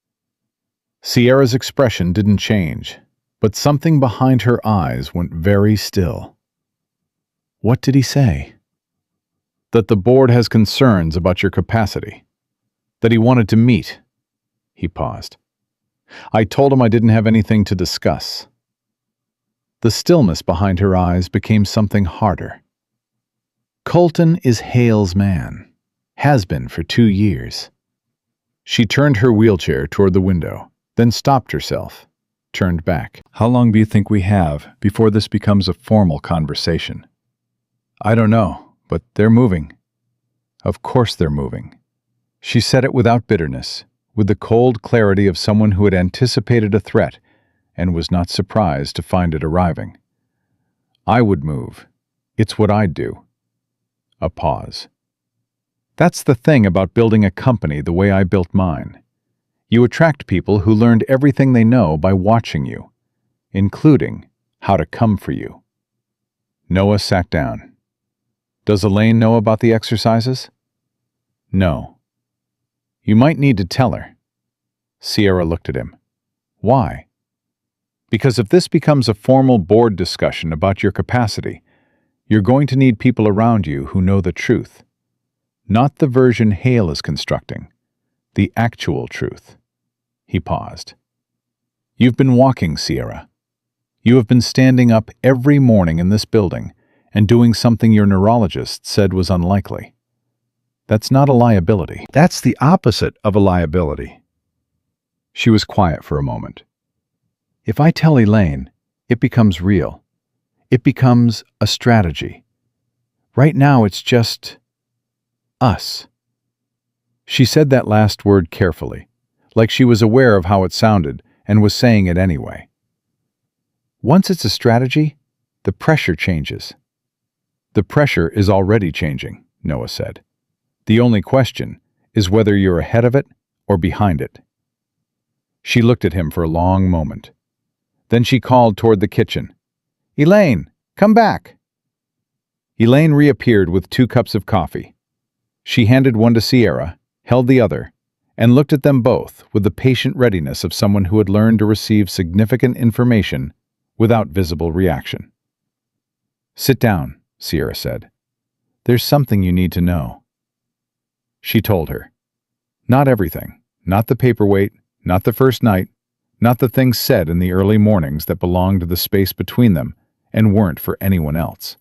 Sierra's expression didn't change, but something behind her eyes went very still. "What did he say?" "That the board has concerns about your capacity. That he wanted to meet." He paused. "I told him I didn't have anything to discuss." The stillness behind her eyes became something harder. "Colton is Hale's man. Has been for 2 years. She turned her wheelchair toward the window, then stopped herself, turned back. "How long do you think we have before this becomes a formal conversation?" "I don't know, but they're moving." Of course they're moving. She said it without bitterness, with the cold clarity of someone who had anticipated a threat and was not surprised to find it arriving. "I would move. It's what I'd do." A pause. "That's the thing about building a company the way I built mine. You attract people who learned everything they know by watching you, including how to come for you." Noah sat down. "Does Elaine know about the exercises?" "No." "You might need to tell her." Sierra looked at him. "Why?" "Because if this becomes a formal board discussion about your capacity, you're going to need people around you who know the truth. Not the version Hale is constructing, the actual truth." He paused. "You've been walking, Sierra. You have been standing up every morning in this building and doing something your neurologist said was unlikely. That's not a liability. That's the opposite of a liability." She was quiet for a moment. "If I tell Elaine, it becomes real. It becomes a strategy. Right now it's just us." She said that last word carefully, like she was aware of how it sounded and was saying it anyway. "Once it's a strategy, the pressure changes." "The pressure is already changing," Noah said. "The only question is whether you're ahead of it or behind it." She looked at him for a long moment. Then she called toward the kitchen. "Elaine, come back." Elaine reappeared with 2 cups of coffee. She handed one to Sierra, held the other, and looked at them both with the patient readiness of someone who had learned to receive significant information without visible reaction. "Sit down," Sierra said. "There's something you need to know." She told her. Not everything, not the paperweight, not the first night, not the things said in the early mornings that belonged to the space between them and weren't for anyone else.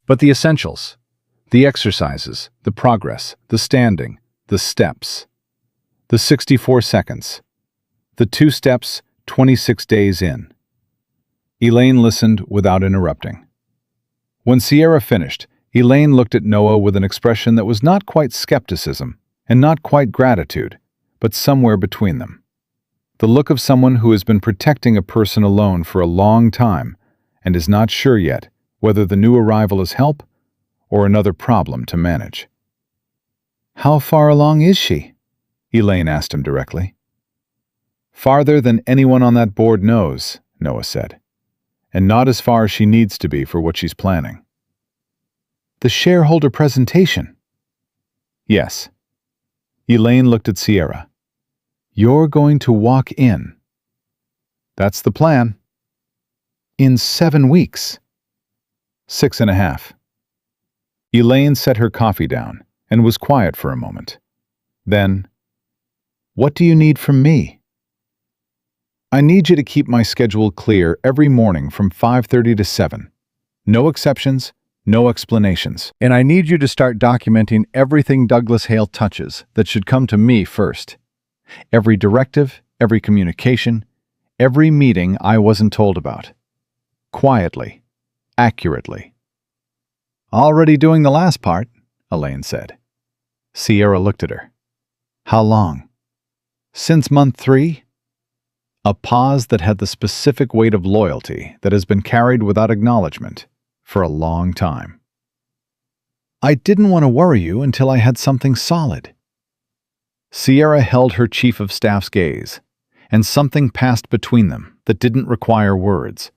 But the essentials. The exercises, the progress, the standing, the steps. The 64 seconds. The 2 steps 26 days in. Elaine listened without interrupting. When Sierra finished, Elaine looked at Noah with an expression that was not quite skepticism and not quite gratitude, but somewhere between them. The look of someone who has been protecting a person alone for a long time and is not sure yet whether the new arrival is help or another problem to manage. "How far along is she?" Elaine asked him directly. "Farther than anyone on that board knows," Noah said, "and not as far as she needs to be for what she's planning." "The shareholder presentation?" "Yes." Elaine looked at Sierra. "You're going to walk in?" "That's the plan." "In 7 weeks?" 6.5. Elaine set her coffee down and was quiet for a moment. Then, "What do you need from me?" "I need you to keep my schedule clear every morning from 5:30 to 7. No exceptions, no explanations. And I need you to start documenting everything Douglas Hale touches that should come to me first. Every directive, every communication, every meeting I wasn't told about. Quietly, accurately." "Already doing the last part," Elaine said. Sierra looked at her. "How long?" "Since month 3. A pause that had the specific weight of loyalty that has been carried without acknowledgement for a long time. "I didn't want to worry you until I had something solid." Sierra held her chief of staff's gaze, and something passed between them that didn't require words.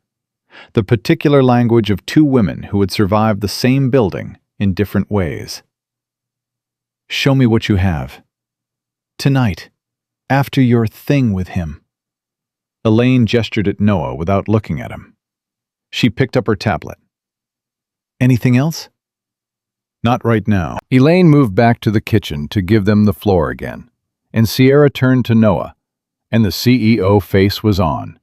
The particular language of two women who had survived the same building in different ways. "Show me what you have. Tonight, after your thing with him." Elaine gestured at Noah without looking at him. She picked up her tablet. "Anything else?" "Not right now." Elaine moved back to the kitchen to give them the floor again, and Sierra turned to Noah, and the CEO face was on,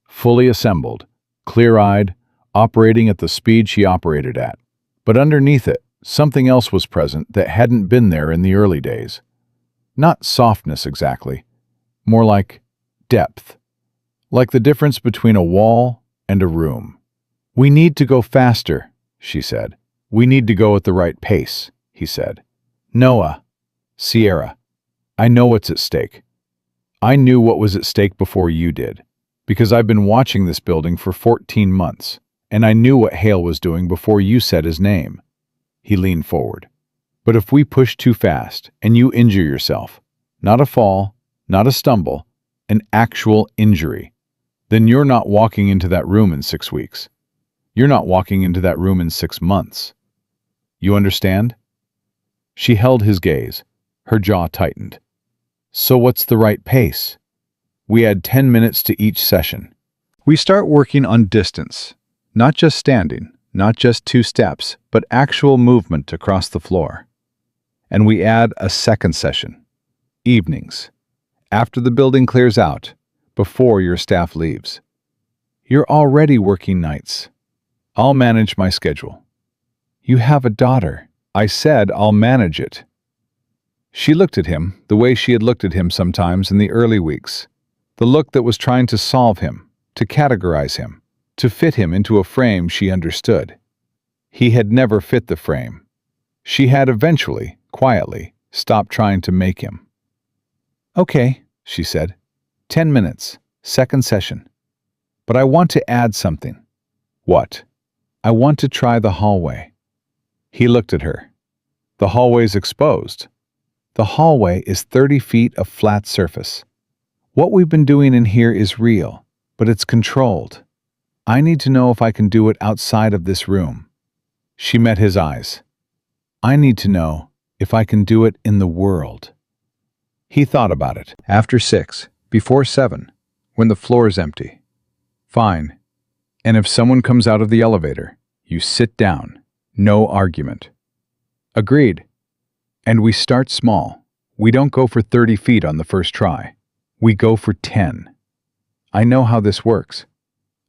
fully assembled, clear-eyed, operating at the speed she operated at. But underneath it, something else was present that hadn't been there in the early days. Not softness exactly, more like depth, like the difference between a wall and a room. "We need to go faster," she said. "We need to go at the right pace," he said. "Noah, Sierra, I know what's at stake. I knew what was at stake before you did, because I've been watching this building for 14 months, and I knew what Hale was doing before you said his name." He leaned forward. "But if we push too fast and you injure yourself, not a fall, not a stumble, an actual injury, then you're not walking into that room in 6 weeks. You're not walking into that room in 6 months. You understand?" She held his gaze. Her jaw tightened. "So what's the right pace?" "We add 10 minutes to each session. We start working on distance, not just standing, not just 2 steps, but actual movement across the floor. And we add a second session, evenings, after the building clears out, before your staff leaves. You're already working nights. I'll manage my schedule." "You have a daughter." "I said I'll manage it." She looked at him the way she had looked at him sometimes in the early weeks, the look that was trying to solve him, to categorize him, to fit him into a frame she understood. He had never fit the frame. She had eventually, quietly, stopped trying to make him. "Okay," she said. 10 minutes, second session. But I want to add something." "What?" "I want to try the hallway." He looked at her. "The hallway's exposed." "The hallway is 30 feet of flat surface. What we've been doing in here is real, but it's controlled. I need to know if I can do it outside of this room." She met his eyes. "I need to know if I can do it in the world." He thought about it. "After 6, before 7, when the floor is empty." "Fine. And if someone comes out of the elevator, you sit down. No argument." "Agreed. And we start small. We don't go for 30 feet on the first try. We go for 10. I know how this works.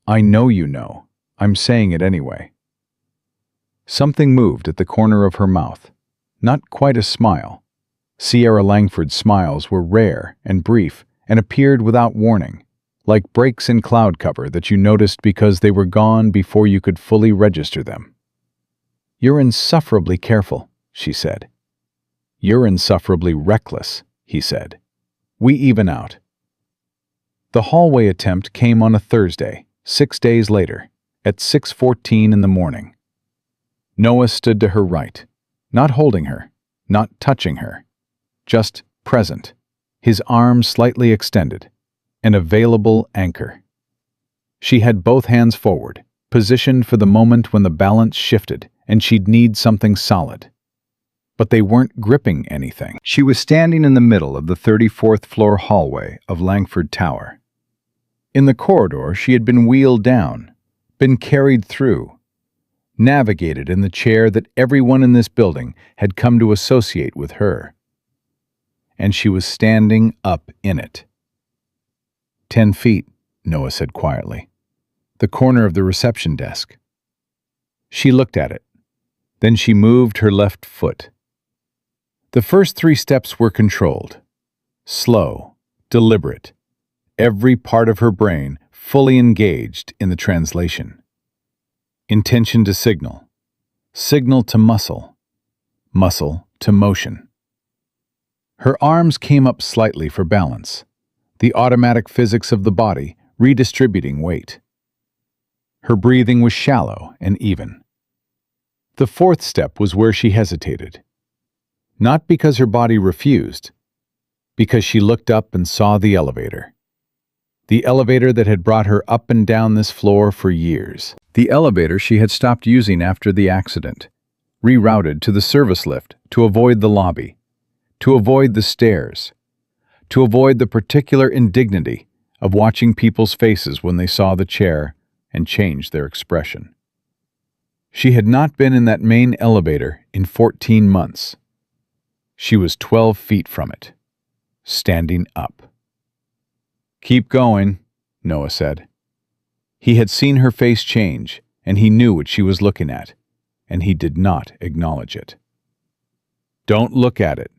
I know you know. I'm saying it anyway." Something moved at the corner of her mouth. Not quite a smile. Sierra Langford's smiles were rare and brief and appeared without warning, like breaks in cloud cover that you noticed because they were gone before you could fully register them. "You're insufferably careful," she said. "You're insufferably reckless," he said. "We even out." The hallway attempt came on a Thursday, 6 days later, at 6:14 in the morning. Noah stood to her right, not holding her, not touching her, just present, his arms slightly extended, an available anchor. She had both hands forward, positioned for the moment when the balance shifted and she'd need something solid. But they weren't gripping anything. She was standing in the middle of the 34th floor hallway of Langford Tower. In the corridor, she had been wheeled down, been carried through, navigated in the chair that everyone in this building had come to associate with her. And she was standing up in it. 10 feet, Noah said quietly. The corner of the reception desk. She looked at it. Then she moved her left foot. The first 3 steps were controlled. Slow, deliberate. Every part of her brain fully engaged in the translation. Intention to signal. Signal to muscle. Muscle to motion. Her arms came up slightly for balance, the automatic physics of the body redistributing weight. Her breathing was shallow and even. The 4th step was where she hesitated. Not because her body refused, because she looked up and saw the elevator. The elevator that had brought her up and down this floor for years. The elevator she had stopped using after the accident, rerouted to the service lift to avoid the lobby, to avoid the stairs, to avoid the particular indignity of watching people's faces when they saw the chair and changed their expression. She had not been in that main elevator in 14 months. She was 12 feet from it, standing up. "Keep going," Noah said. He had seen her face change, and he knew what she was looking at, and he did not acknowledge it. "Don't look at it.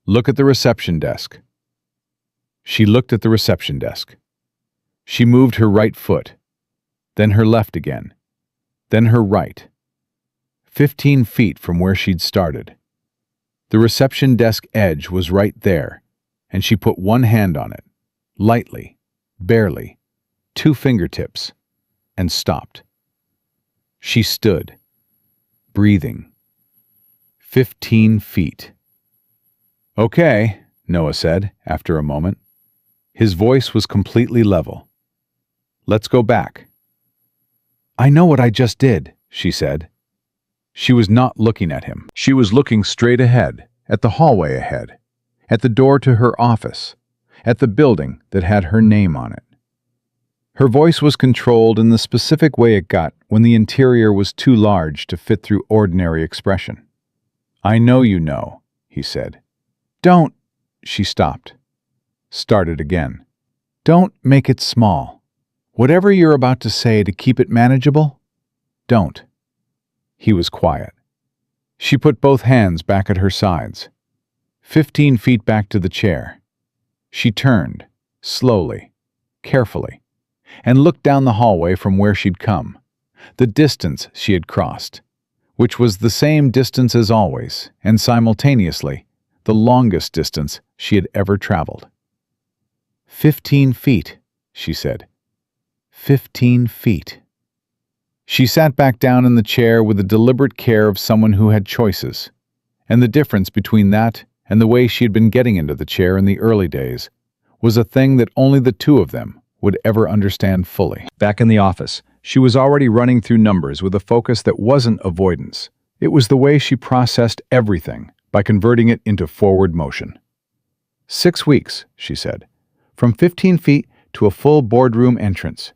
Look at the reception desk." She looked at the reception desk. She moved her right foot, then her left again, then her right. 15 feet from where she'd started. The reception desk edge was right there, and she put one hand on it, lightly, barely, 2 fingertips, and stopped. She stood, breathing. 15 feet. "Okay," Noah said, after a moment. His voice was completely level. "Let's go back." "I know what I just did," she said. She was not looking at him. She was looking straight ahead, at the hallway ahead, at the door to her office, at the building that had her name on it. Her voice was controlled in the specific way it got when the interior was too large to fit through ordinary expression. "I know you know," he said. "Don't," she stopped. Started again. "Don't make it small. Whatever you're about to say to keep it manageable, don't." He was quiet. She put both hands back at her sides, 15 feet back to the chair. She turned, slowly, carefully, and looked down the hallway from where she'd come, the distance she had crossed, which was the same distance as always, and simultaneously, the longest distance she had ever traveled. 15 feet, she said. 15 feet. She sat back down in the chair with the deliberate care of someone who had choices, and the difference between that and the way she had been getting into the chair in the early days was a thing that only the 2 of them would ever understand fully. Back in the office, she was already running through numbers with a focus that wasn't avoidance. It was the way she processed everything by converting it into forward motion. 6 weeks, she said, from 15 feet to a full boardroom entrance.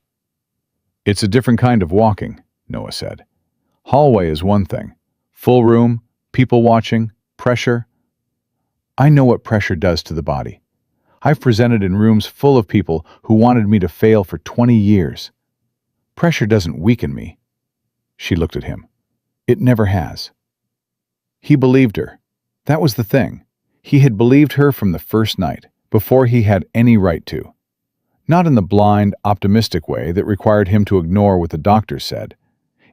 "It's a different kind of walking," Noah said. "Hallway is one thing. Full room, people watching, pressure. I know what pressure does to the body. I've presented in rooms full of people who wanted me to fail for 20 years. Pressure doesn't weaken me." She looked at him. "It never has." He believed her. That was the thing. He had believed her from the first night, before he had any right to. Not in the blind, optimistic way that required him to ignore what the doctors said.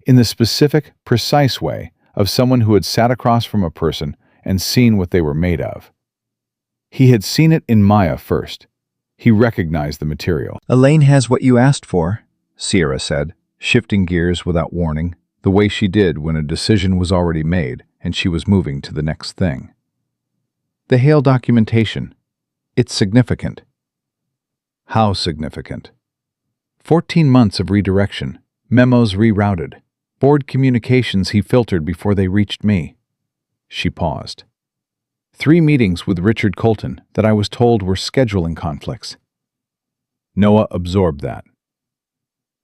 In the specific, precise way of someone who had sat across from a person and seen what they were made of. He had seen it in Maya first. He recognized the material. "Elaine has what you asked for," Sierra said, shifting gears without warning, the way she did when a decision was already made and she was moving to the next thing. "The Hale documentation. It's significant." "How significant?" 14 months of redirection, memos rerouted, board communications he filtered before they reached me. She paused. 3 meetings with Richard Colton that I was told were scheduling conflicts. Noah absorbed that.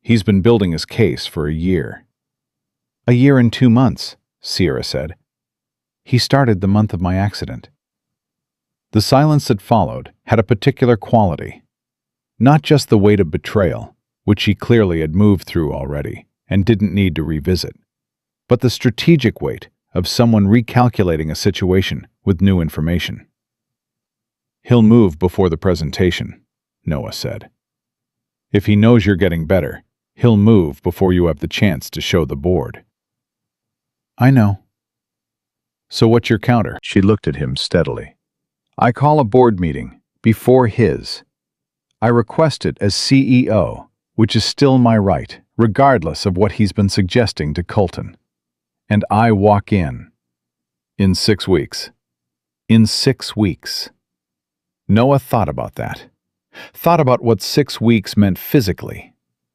"He's been building his case for a year." "A year and 2 months, Sierra said. "He started the month of my accident." The silence that followed had a particular quality. Not just the weight of betrayal, which she clearly had moved through already and didn't need to revisit, but the strategic weight of someone recalculating a situation with new information. "He'll move before the presentation," Noah said. "If he knows you're getting better, he'll move before you have the chance to show the board." "I know." "So what's your counter?" She looked at him steadily. "I call a board meeting before his. I request it as CEO, which is still my right, regardless of what he's been suggesting to Colton. And I walk in 6 weeks. In 6 weeks." Noah thought about that. Thought about what 6 weeks meant physically.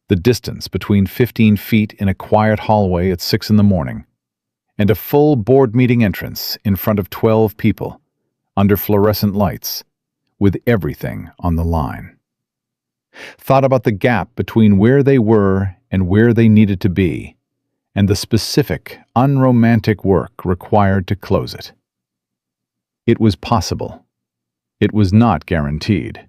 The distance between 15 feet in a quiet hallway at 6 in the morning and a full board meeting entrance in front of 12 people, under fluorescent lights, with everything on the line. Thought about the gap between where they were and where they needed to be, and the specific, unromantic work required to close it. It was possible. It was not guaranteed.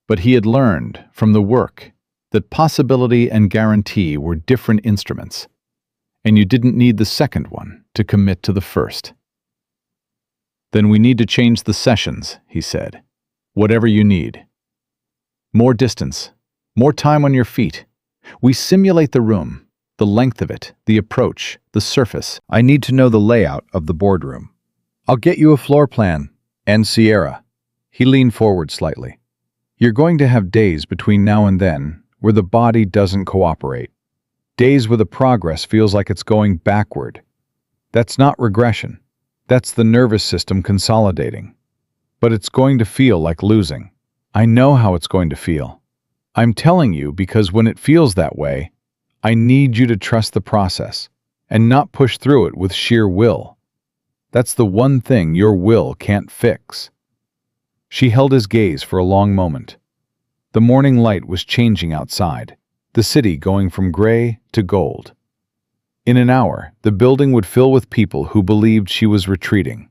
But he had learned from the work that possibility and guarantee were different instruments, and you didn't need the second one to commit to the first. "Then we need to change the sessions," he said. "Whatever you need. More distance, more time on your feet. We simulate the room, the length of it, the approach, the surface. I need to know the layout of the boardroom. I'll get you a floor plan." "And Sierra." He leaned forward slightly. "You're going to have days between now and then where the body doesn't cooperate. Days where the progress feels like it's going backward. That's not regression. That's the nervous system consolidating. But it's going to feel like losing. I know how it's going to feel. I'm telling you because when it feels that way, I need you to trust the process and not push through it with sheer will. That's the one thing your will can't fix." She held his gaze for a long moment. The morning light was changing outside, the city going from gray to gold. In an hour, the building would fill with people who believed she was retreating.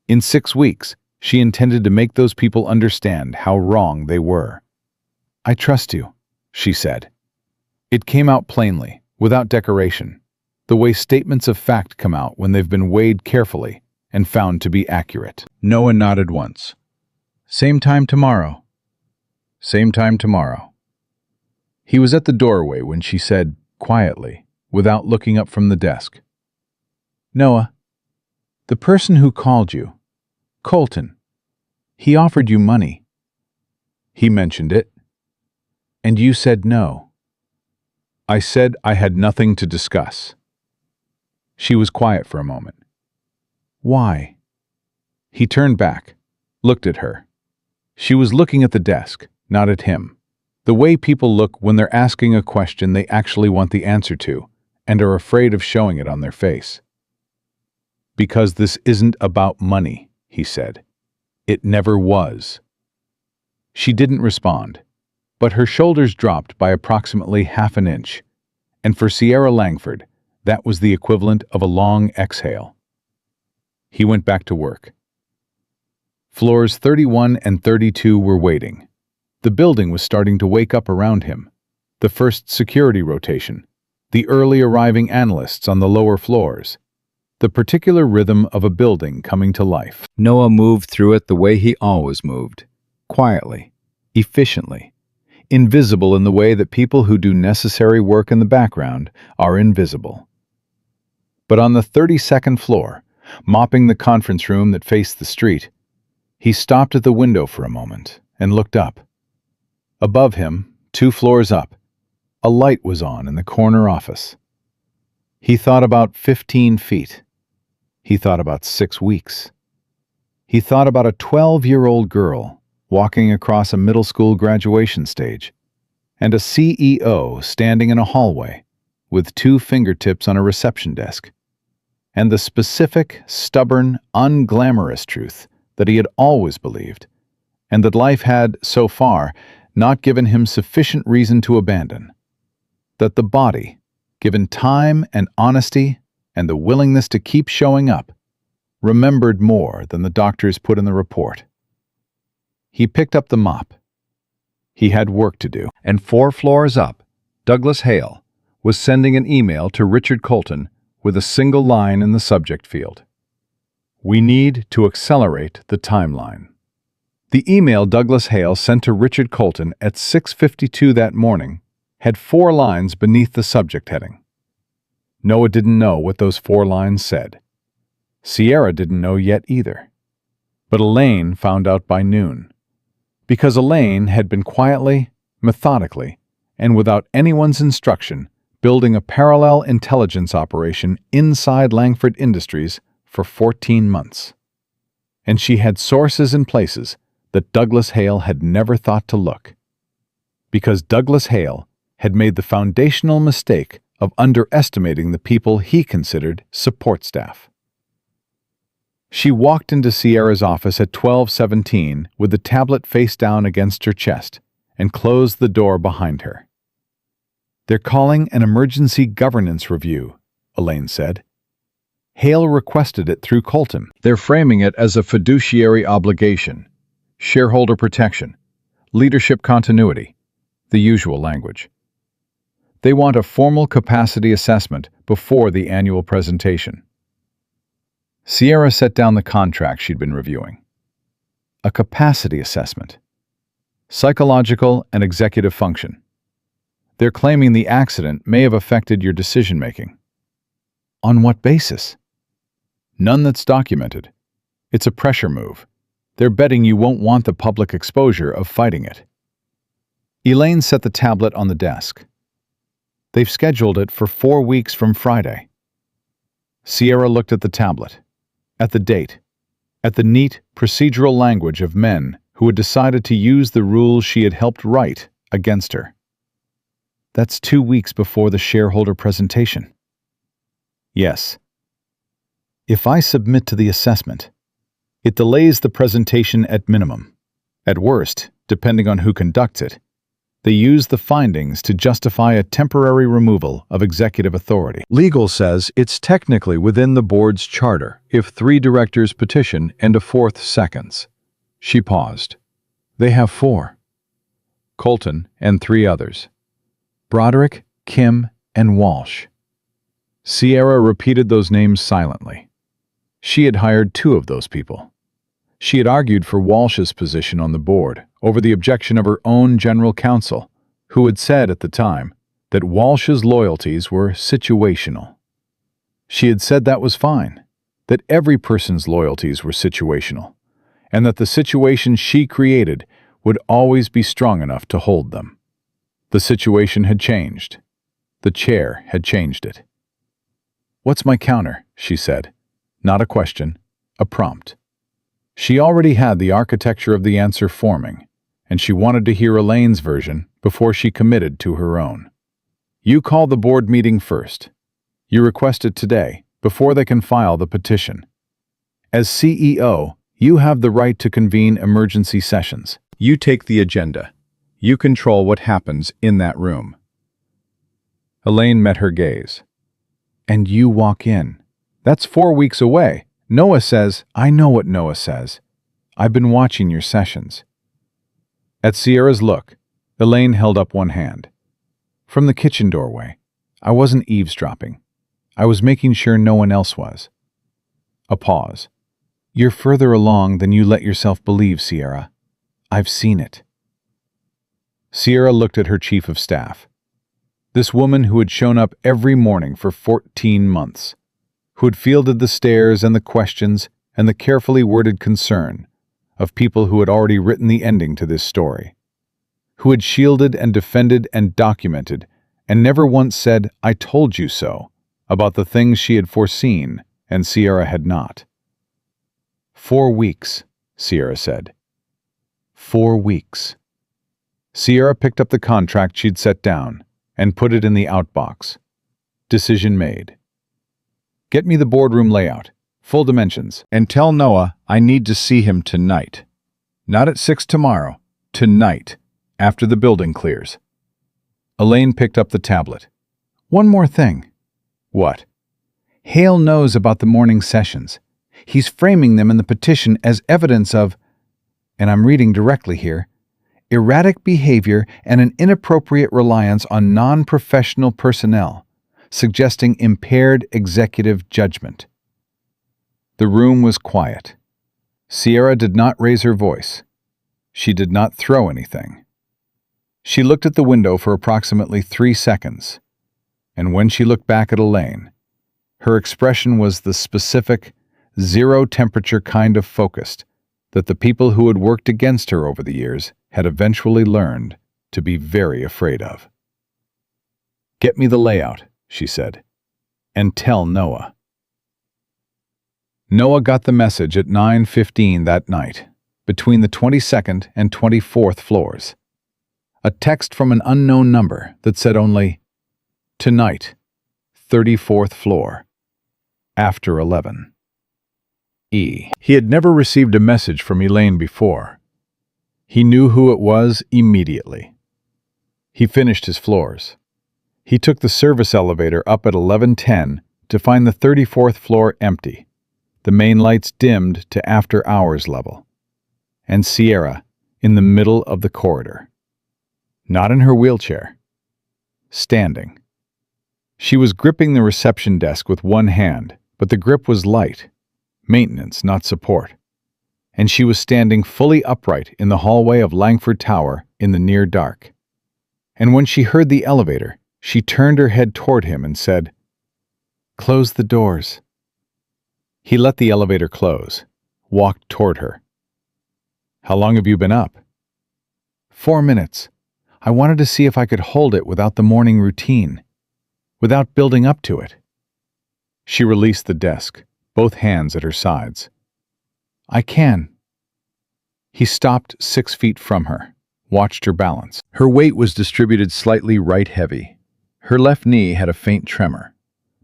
In 6 weeks, she intended to make those people understand how wrong they were. "I trust you," she said. It came out plainly, without decoration, the way statements of fact come out when they've been weighed carefully and found to be accurate. Noah nodded once. "Same time tomorrow." "Same time tomorrow." He was at the doorway when she said, quietly, without looking up from the desk, "Noah, the person who called you, Colton, he offered you money." "He mentioned it." "And you said no." "I said I had nothing to discuss." She was quiet for a moment. "Why?" He turned back, looked at her. She was looking at the desk, not at him. The way people look when they're asking a question they actually want the answer to and are afraid of showing it on their face. "Because this isn't about money," he said. "It never was." She didn't respond, but her shoulders dropped by approximately half an inch, and for Sierra Langford, that was the equivalent of a long exhale. He went back to work. Floors 31 and 32 were waiting. The building was starting to wake up around him. The first security rotation, the early arriving analysts on the lower floors, the particular rhythm of a building coming to life. Noah moved through it the way he always moved, quietly, efficiently, invisible in the way that people who do necessary work in the background are invisible. But on the 32nd floor, mopping the conference room that faced the street, he stopped at the window for a moment and looked up. Above him, 2 floors up, a light was on in the corner office. He thought about 15 feet. He thought about 6 weeks. He thought about a 12-year-old girl walking across a middle school graduation stage, and a CEO standing in a hallway with 2 fingertips on a reception desk, and the specific, stubborn, unglamorous truth that he had always believed, and that life had, so far, not given him sufficient reason to abandon. That the body, given time and honesty and the willingness to keep showing up, remembered more than the doctors put in the report. He picked up the mop. He had work to do. And 4 floors up, Douglas Hale was sending an email to Richard Colton with a single line in the subject field. We need to accelerate the timeline. The email Douglas Hale sent to Richard Colton at 6:52 that morning had 4 lines beneath the subject heading. Noah didn't know what those 4 lines said. Sierra didn't know yet either. But Elaine found out by noon. Because Elaine had been quietly, methodically, and without anyone's instruction, building a parallel intelligence operation inside Langford Industries for 14 months. And she had sources in places that Douglas Hale had never thought to look. Because Douglas Hale had made the foundational mistake of underestimating the people he considered support staff. She walked into Sierra's office at 12:17 with the tablet face down against her chest and closed the door behind her. They're calling an emergency governance review, Elaine said. Hale requested it through Colton. They're framing it as a fiduciary obligation, shareholder protection, leadership continuity, the usual language. They want a formal capacity assessment before the annual presentation. Sierra set down the contract she'd been reviewing. A capacity assessment. Psychological and executive function. They're claiming the accident may have affected your decision-making. On what basis? None that's documented. It's a pressure move. They're betting you won't want the public exposure of fighting it. Elaine set the tablet on the desk. They've scheduled it for 4 weeks from Friday. Sierra looked at the tablet, at the date, at the neat, procedural language of men who had decided to use the rules she had helped write against her. That's 2 weeks before the shareholder presentation. Yes. If I submit to the assessment, it delays the presentation at minimum. At worst, depending on who conducts it, they use the findings to justify a temporary removal of executive authority. Legal says it's technically within the board's charter if 3 directors petition and a 4th seconds. She paused. They have 4. Colton and 3 others. Broderick, Kim, and Walsh. Sierra repeated those names silently. She had hired 2 of those people. She had argued for Walsh's position on the board over the objection of her own general counsel, who had said at the time that Walsh's loyalties were situational. She had said that was fine, that every person's loyalties were situational, and that the situation she created would always be strong enough to hold them. The situation had changed. The chair had changed it. "What's my counter?" she said. Not a question, a prompt. She already had the architecture of the answer forming, and she wanted to hear Elaine's version before she committed to her own. You call the board meeting first. You request it today, before they can file the petition. As CEO, you have the right to convene emergency sessions. You take the agenda. You control what happens in that room. Elaine met her gaze. And you walk in. That's 4 weeks away. Noah says, I know what Noah says. I've been watching your sessions. At Sierra's look, Elaine held up one hand. From the kitchen doorway, I wasn't eavesdropping. I was making sure no one else was. A pause. You're further along than you let yourself believe, Sierra. I've seen it. Sierra looked at her chief of staff. This woman who had shown up every morning for 14 months, who had fielded the stares and the questions and the carefully worded concern of people who had already written the ending to this story, who had shielded and defended and documented and never once said, "I told you so," about the things she had foreseen and Sierra had not. 4 weeks, Sierra said. 4 weeks. Sierra picked up the contract she'd set down and put it in the outbox. Decision made. Get me the boardroom layout, full dimensions, And tell Noah I need to see him tonight. Not at 6 tomorrow. Tonight, after the building clears. Elaine picked up the tablet. One more thing. What? Hale knows about the morning sessions. He's framing them in the petition as evidence of, and I'm reading directly here, erratic behavior and an inappropriate reliance on non-professional personnel, suggesting impaired executive judgment. The room was quiet. Sierra did not raise her voice. She did not throw anything. She looked at the window for approximately 3 seconds, and when she looked back at Elaine, her expression was the specific, zero-temperature kind of focused that the people who had worked against her over the years had eventually learned to be very afraid of. "Get me the layout," she said, "and tell Noah." Noah got the message at 9:15 that night, between the 22nd and 24th floors. A text from an unknown number that said only, "Tonight, 34th floor, after 11. E." He had never received a message from Elaine before. He knew who it was immediately. He finished his floors. He took the service elevator up at 11:10 to find the 34th floor empty, the main lights dimmed to after-hours level, and Sierra in the middle of the corridor. Not in her wheelchair. Standing. She was gripping the reception desk with one hand, but the grip was light. Maintenance, not support. And she was standing fully upright in the hallway of Langford Tower in the near dark. And when she heard the elevator, she turned her head toward him and said, "Close the doors." He let the elevator close, walked toward her. "How long have you been up?" 4 minutes. I wanted to see if I could hold it without the morning routine, without building up to it. She released the desk, both hands at her sides. "I can." He stopped 6 feet from her, watched her balance. Her weight was distributed slightly right-heavy. Her left knee had a faint tremor,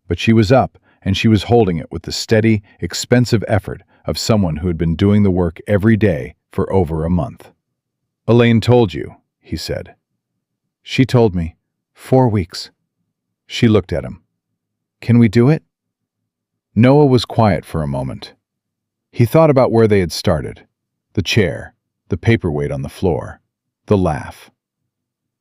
but she was up and she was holding it with the steady, expensive effort of someone who had been doing the work every day for over a month. "Elaine told you," he said. "She told me. 4 weeks." She looked at him. "Can we do it?" Noah was quiet for a moment. He thought about where they had started. The chair, the paperweight on the floor, the laugh.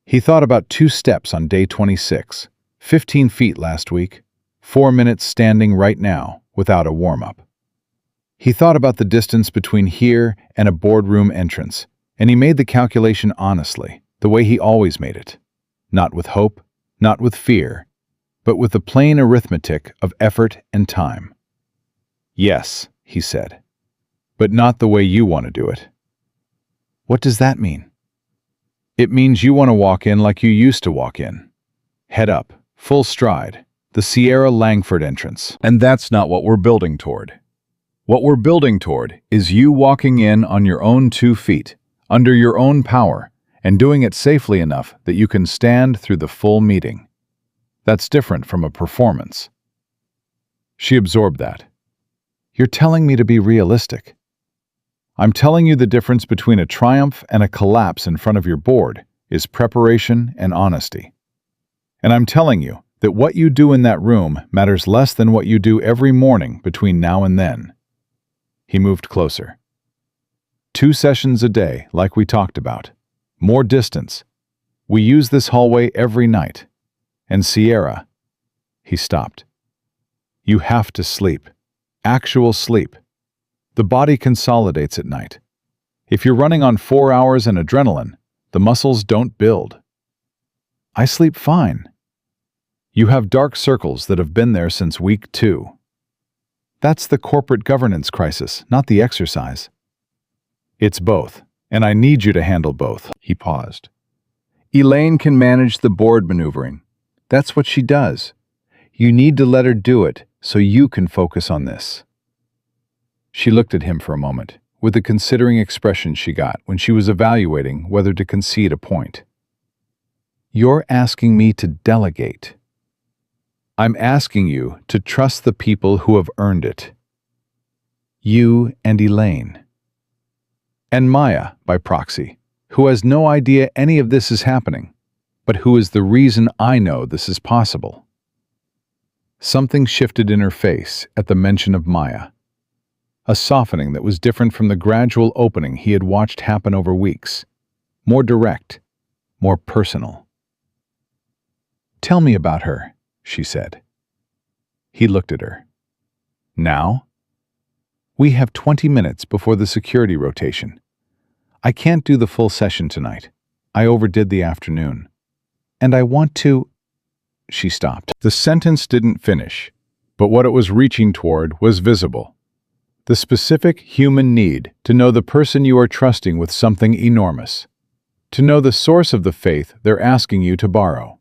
He thought about 2 steps on day 26, 15 feet last week, 4 minutes standing right now without a warm-up. He thought about the distance between here and a boardroom entrance, and he made the calculation honestly, the way he always made it. Not with hope, not with fear, but with the plain arithmetic of effort and time. "Yes," he said, "but not the way you want to do it." "What does that mean?" "It means you want to walk in like you used to walk in. Head up, full stride, the Sierra Langford entrance. And that's not what we're building toward. What we're building toward is you walking in on your own 2 feet, under your own power, and doing it safely enough that you can stand through the full meeting. That's different from a performance." She absorbed that. "You're telling me to be realistic." "I'm telling you the difference between a triumph and a collapse in front of your board is preparation and honesty. And I'm telling you that what you do in that room matters less than what you do every morning between now and then." He moved closer. 2 sessions a day, like we talked about. More distance. We use this hallway every night. And Sierra. He stopped. "You have to sleep. Actual sleep. The body consolidates at night. If you're running on 4 hours and adrenaline, the muscles don't build." "I sleep fine." "You have dark circles that have been there since week 2. That's the corporate governance crisis, not the exercise." It's both, and I need you to handle both. He paused. Elaine can manage the board maneuvering. That's what she does. You need to let her do it so you can focus on this. She looked at him for a moment, with the considering expression she got when she was evaluating whether to concede a point. You're asking me to delegate. I'm asking you to trust the people who have earned it. You and Elaine. And Maya, by proxy, who has no idea any of this is happening, but who is the reason I know this is possible. Something shifted in her face at the mention of Maya. A softening that was different from the gradual opening he had watched happen over weeks. More direct, more personal. Tell me about her, she said. He looked at her. Now? We have 20 minutes before the security rotation. I can't do the full session tonight. I overdid the afternoon. And I want to... She stopped. The sentence didn't finish, but what it was reaching toward was visible. The specific human need to know the person you are trusting with something enormous. To know the source of the faith they're asking you to borrow.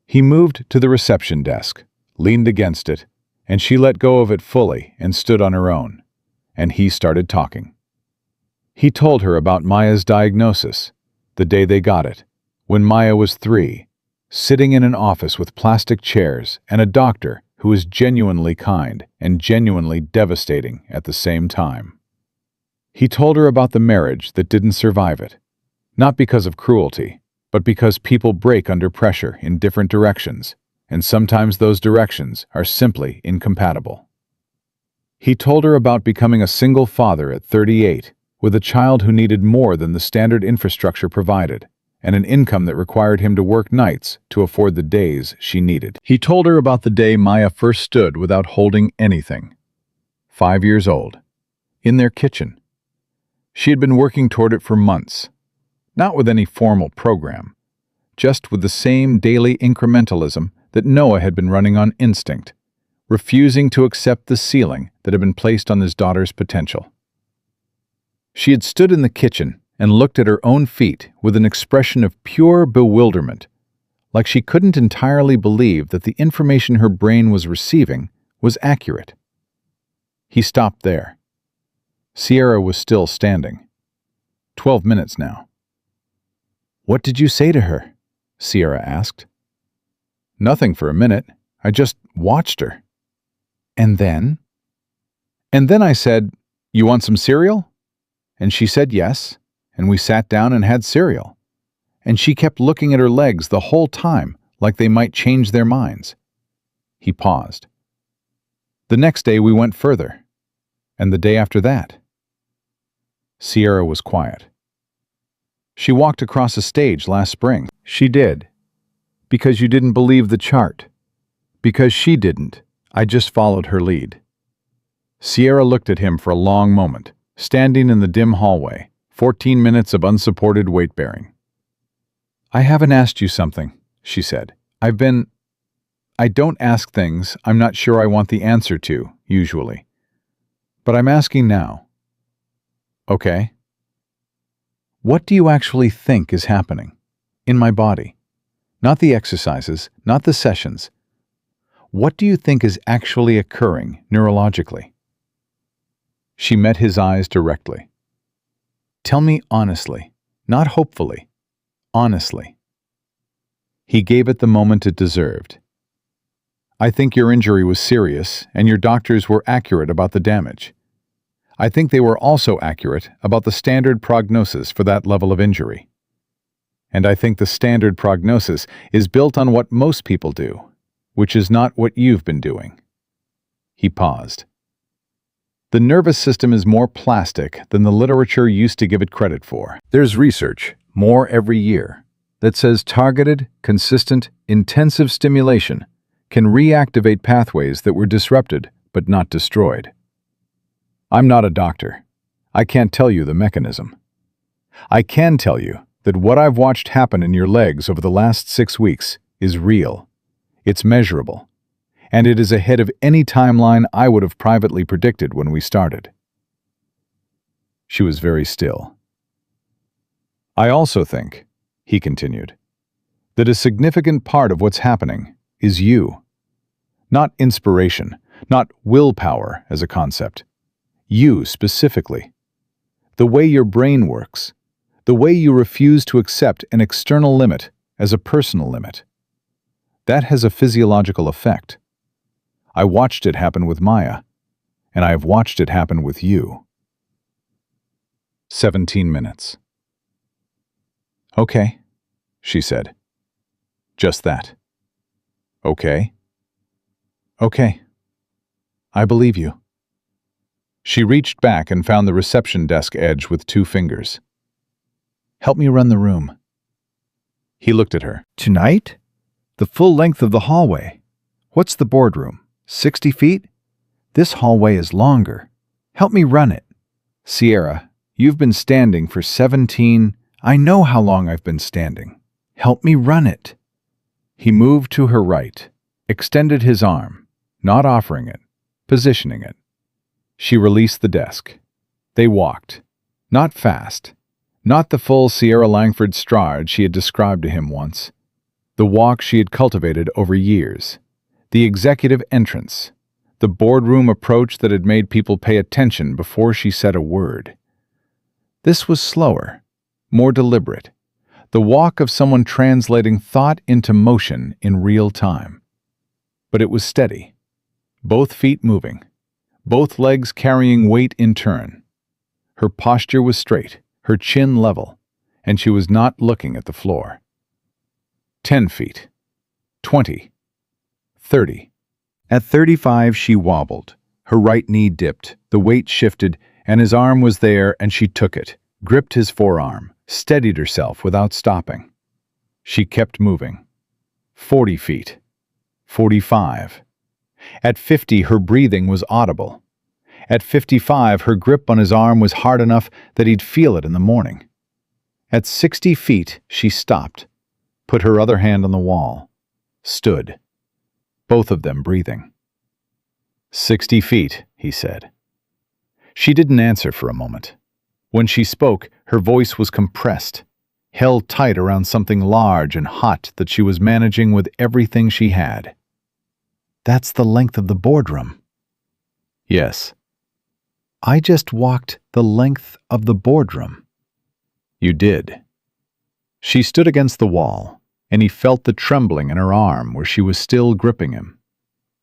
He moved to the reception desk, leaned against it, and she let go of it fully and stood on her own. And he started talking. He told her about Maya's diagnosis, the day they got it, when Maya was 3, sitting in an office with plastic chairs and a doctor who was genuinely kind and genuinely devastating at the same time. He told her about the marriage that didn't survive it, not because of cruelty, but because people break under pressure in different directions, and sometimes those directions are simply incompatible. He told her about becoming a single father at 38, with a child who needed more than the standard infrastructure provided, and an income that required him to work nights to afford the days she needed. He told her about the day Maya first stood without holding anything. 5 years old. In their kitchen. She had been working toward it for months. Not with any formal program. Just with the same daily incrementalism that Noah had been running on instinct, refusing to accept the ceiling that had been placed on his daughter's potential. She had stood in the kitchen and looked at her own feet with an expression of pure bewilderment, like she couldn't entirely believe that the information her brain was receiving was accurate. He stopped there. Sierra was still standing. 12 minutes now. "What did you say to her?" Sierra asked. "Nothing for a minute. I just watched her." "And then?" "And then I said, 'You want some cereal?' And she said yes. And we sat down and had cereal. And she kept looking at her legs the whole time like they might change their minds." He paused. "The next day we went further. And the day after that." Sierra was quiet. "She walked across a stage last spring." "She did. Because you didn't believe the chart. Because she didn't. I just followed her lead." Sierra looked at him for a long moment, standing in the dim hallway. 14 minutes of unsupported weight-bearing. "I haven't asked you something," she said. I don't ask things I'm not sure I want the answer to, usually. But I'm asking now." "Okay." "What do you actually think is happening? In my body? Not the exercises, not the sessions. What do you think is actually occurring neurologically?" She met his eyes directly. "Tell me honestly, not hopefully. Honestly." He gave it the moment it deserved. "I think your injury was serious, and your doctors were accurate about the damage. I think they were also accurate about the standard prognosis for that level of injury. And I think the standard prognosis is built on what most people do, which is not what you've been doing." He paused. "The nervous system is more plastic than the literature used to give it credit for. There's research, more every year, that says targeted, consistent, intensive stimulation can reactivate pathways that were disrupted but not destroyed. I'm not a doctor. I can't tell you the mechanism. I can tell you that what I've watched happen in your legs over the last 6 weeks is real. It's measurable. And it is ahead of any timeline I would have privately predicted when we started." She was very still. I also think, he continued, that a significant part of what's happening is you. Not inspiration, not willpower as a concept. You specifically. The way your brain works. The way you refuse to accept an external limit as a personal limit. That has a physiological effect. I watched it happen with Maya, and I have watched it happen with you. 17 minutes. Okay, she said. Just that. Okay. Okay. I believe you. She reached back and found the reception desk edge with 2 fingers. Help me run the room. He looked at her. Tonight? The full length of the hallway. What's the boardroom? 60 feet? This hallway is longer. Help me run it. Sierra, you've been standing for 17. I know how long I've been standing. Help me run it. He moved to her right, extended his arm, not offering it, positioning it. She released the desk. They walked. Not fast. Not the full Sierra Langford stride she had described to him once. The walk she had cultivated over years. The executive entrance. The boardroom approach that had made people pay attention before she said a word. This was slower, more deliberate. The walk of someone translating thought into motion in real time. But it was steady. Both feet moving. Both legs carrying weight in turn. Her posture was straight, her chin level, and she was not looking at the floor. 10 feet. 20. 30. At 35 she wobbled. Her right knee dipped, the weight shifted, and his arm was there and she took it, gripped his forearm, steadied herself without stopping. She kept moving. 40 feet. 45. At 50 her breathing was audible. At 55 her grip on his arm was hard enough that he'd feel it in the morning. At 60 feet she stopped, put her other hand on the wall, stood, both of them breathing. 60 feet, he said. She didn't answer for a moment. When she spoke, her voice was compressed, held tight around something large and hot that she was managing with everything she had. That's the length of the boardroom. Yes. I just walked the length of the boardroom. You did. She stood against the wall, and he felt the trembling in her arm where she was still gripping him.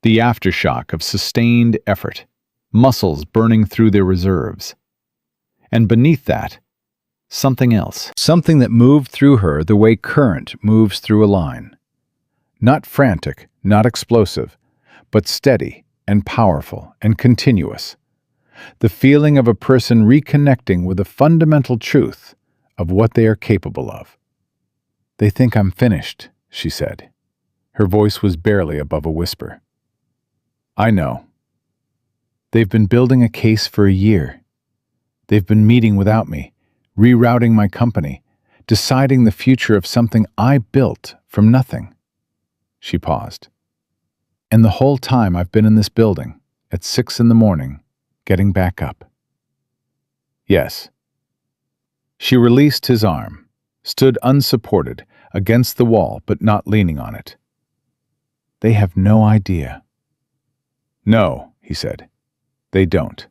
The aftershock of sustained effort, muscles burning through their reserves. And beneath that, something else. Something that moved through her the way current moves through a line. Not frantic, not explosive, but steady and powerful and continuous. The feeling of a person reconnecting with a fundamental truth of what they are capable of. They think I'm finished, she said. Her voice was barely above a whisper. I know. They've been building a case for a year. They've been meeting without me, rerouting my company, deciding the future of something I built from nothing. She paused. And the whole time I've been in this building, at 6 a.m, getting back up. Yes. She released his arm, stood unsupported, against the wall but not leaning on it. They have no idea. No, he said. They don't.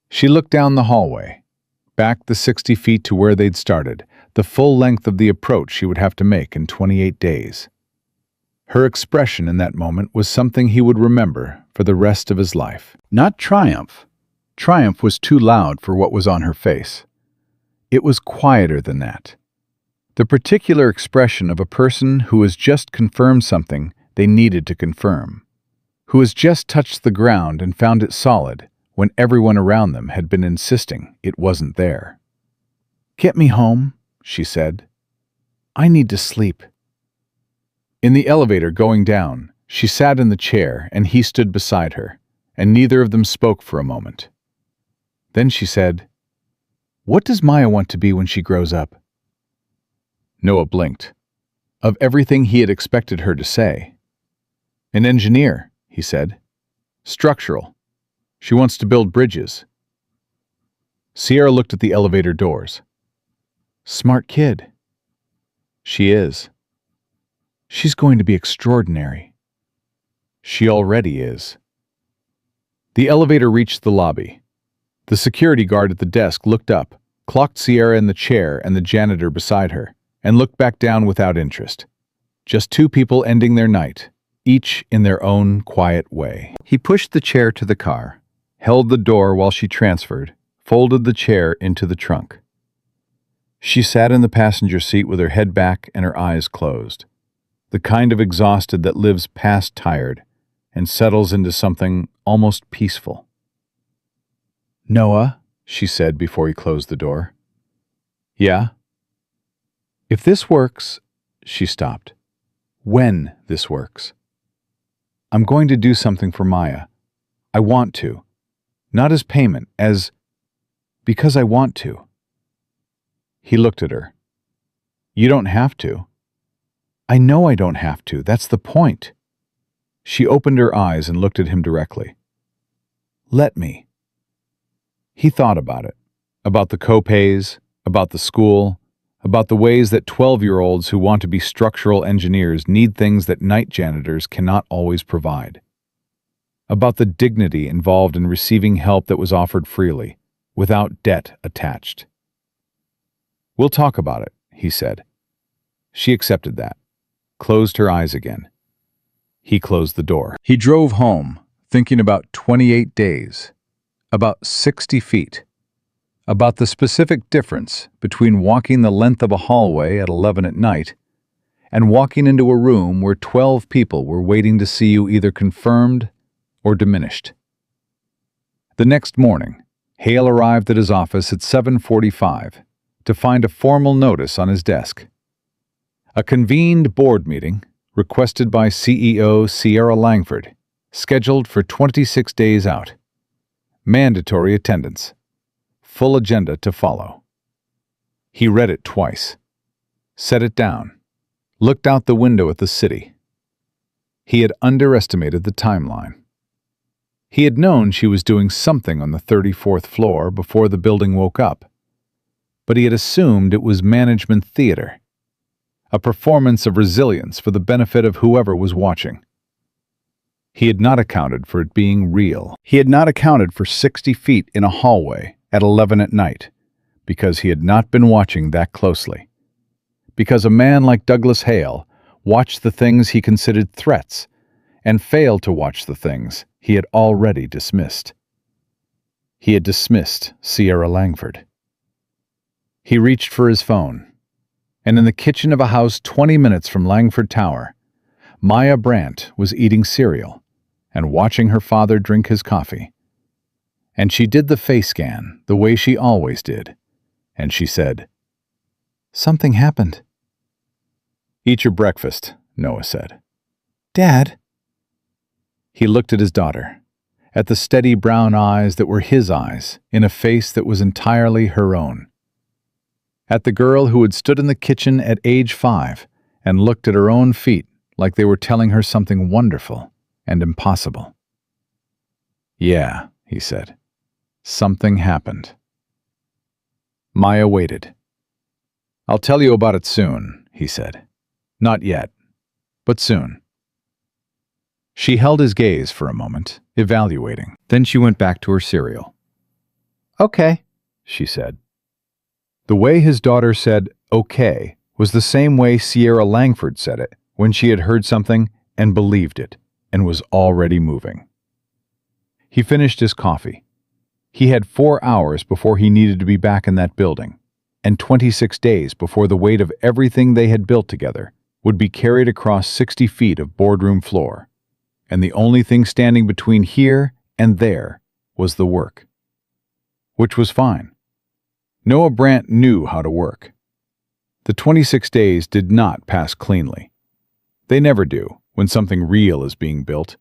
She looked down the hallway, back the 60 feet to where they'd started, the full length of the approach she would have to make in 28 days. Her expression in that moment was something he would remember for the rest of his life. Not triumph. Triumph was too loud for what was on her face. It was quieter than that. The particular expression of a person who has just confirmed something they needed to confirm, who has just touched the ground and found it solid when everyone around them had been insisting it wasn't there. Get me home, she said. I need to sleep. In the elevator going down, she sat in the chair and he stood beside her, and neither of them spoke for a moment. Then she said, What does Maya want to be when she grows up? Noah blinked. Of everything he had expected her to say. An engineer, he said. Structural. She wants to build bridges. Sierra looked at the elevator doors. Smart kid. She is. She's going to be extraordinary. She already is. The elevator reached the lobby. The security guard at the desk looked up, clocked Sierra in the chair and the janitor beside her, and looked back down without interest. Just two people ending their night, each in their own quiet way. He pushed the chair to the car, held the door while she transferred, folded the chair into the trunk. She sat in the passenger seat with her head back and her eyes closed, the kind of exhausted that lives past tired and settles into something almost peaceful. "Noah," she said before he closed the door. "Yeah?" "If this works," she stopped. "When this works. I'm going to do something for Maya. I want to. Not as payment, because I want to." He looked at her. "You don't have to." "I know I don't have to. That's the point." She opened her eyes and looked at him directly. "Let me." He thought about it, about the co-pays, about the school, about the ways that 12-year-olds who want to be structural engineers need things that night janitors cannot always provide, about the dignity involved in receiving help that was offered freely, without debt attached. "We'll talk about it," he said. She accepted that, closed her eyes again. He closed the door. He drove home, thinking about 28 days, about 60 feet, about the specific difference between walking the length of a hallway at 11 at night and walking into a room where 12 people were waiting to see you either confirmed or diminished. The next morning, Hale arrived at his office at 7:45 to find a formal notice on his desk. A convened board meeting, requested by CEO Sierra Langford, scheduled for 26 days out. Mandatory attendance. Full agenda to follow. He read it twice, set it down, looked out the window at the city. He had underestimated the timeline. He had known she was doing something on the 34th floor before the building woke up, but he had assumed it was management theater, a performance of resilience for the benefit of whoever was watching. He had not accounted for it being real. He had not accounted for 60 feet in a hallway at 11 at night, because he had not been watching that closely. Because a man like Douglas Hale watched the things he considered threats and failed to watch the things he had already dismissed. He had dismissed Sierra Langford. He reached for his phone, and in the kitchen of a house 20 minutes from Langford Tower, Maya Brandt was eating cereal and watching her father drink his coffee. And she did the face scan the way she always did, and she said, "Something happened." "Eat your breakfast," Noah said. "Dad?" He looked at his daughter, at the steady brown eyes that were his eyes in a face that was entirely her own. At the girl who had stood in the kitchen at age 5 and looked at her own feet like they were telling her something wonderful and impossible. "Yeah," he said. "Something happened." Maya waited. "I'll tell you about it soon," he said. "Not yet, but soon." She held his gaze for a moment, evaluating. Then she went back to her cereal. "Okay," she said. The way his daughter said, "okay," was the same way Sierra Langford said it when she had heard something and believed it and was already moving. He finished his coffee. He had 4 hours before he needed to be back in that building, and 26 days before the weight of everything they had built together would be carried across 60 feet of boardroom floor, and the only thing standing between here and there was the work. Which was fine. Noah Brandt knew how to work. The 26 days did not pass cleanly. They never do when something real is being built.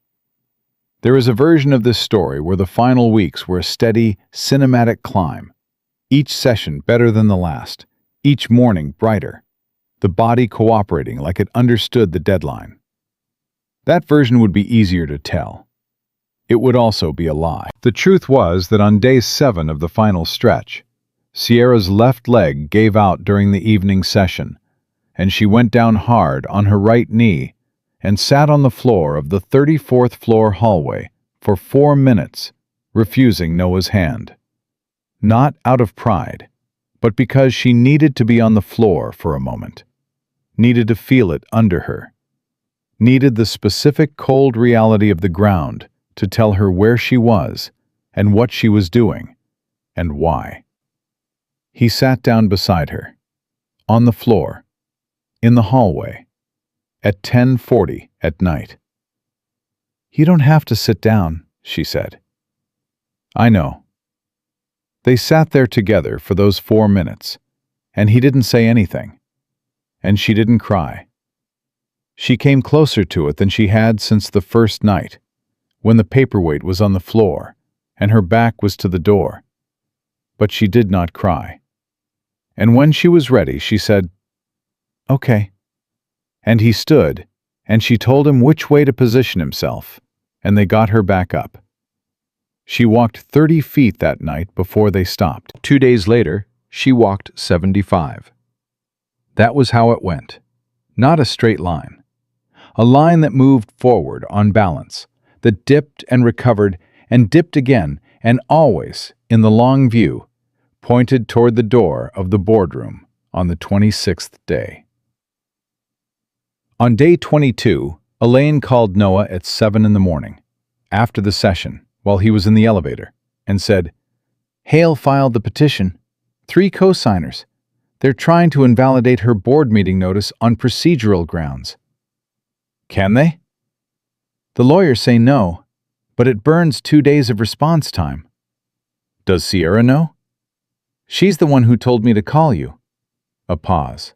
There is a version of this story where the final weeks were a steady, cinematic climb, each session better than the last, each morning brighter, the body cooperating like it understood the deadline. That version would be easier to tell. it would also be a lie. The truth was that on day 7 of the final stretch, Sierra's left leg gave out during the evening session, and she went down hard on her right knee and sat on the floor of the 34th floor hallway for 4 minutes, refusing Noah's hand. Not out of pride, but because she needed to be on the floor for a moment, needed to feel it under her, needed the specific cold reality of the ground to tell her where she was and what she was doing and why. He sat down beside her, on the floor, in the hallway, at 10:40 at night. "You don't have to sit down," she said. "I know." They sat there together for those 4 minutes, and he didn't say anything, and she didn't cry. She came closer to it than she had since the first night, when the paperweight was on the floor and her back was to the door. But she did not cry. And when she was ready, she said, "Okay." And he stood, and she told him which way to position himself, and they got her back up. She walked 30 feet that night before they stopped. 2 days later, she walked 75. That was how it went. Not a straight line. A line that moved forward on balance, that dipped and recovered and dipped again, and always, in the long view, pointed toward the door of the boardroom on the 26th day. On day 22, Elaine called Noah at 7 in the morning, after the session, while he was in the elevator, and said, "Hale filed the petition. 3 co-signers. They're trying to invalidate her board meeting notice on procedural grounds." "Can they?" "The lawyers say no, but it burns 2 days of response time." "Does Sierra know?" "She's the one who told me to call you." A pause.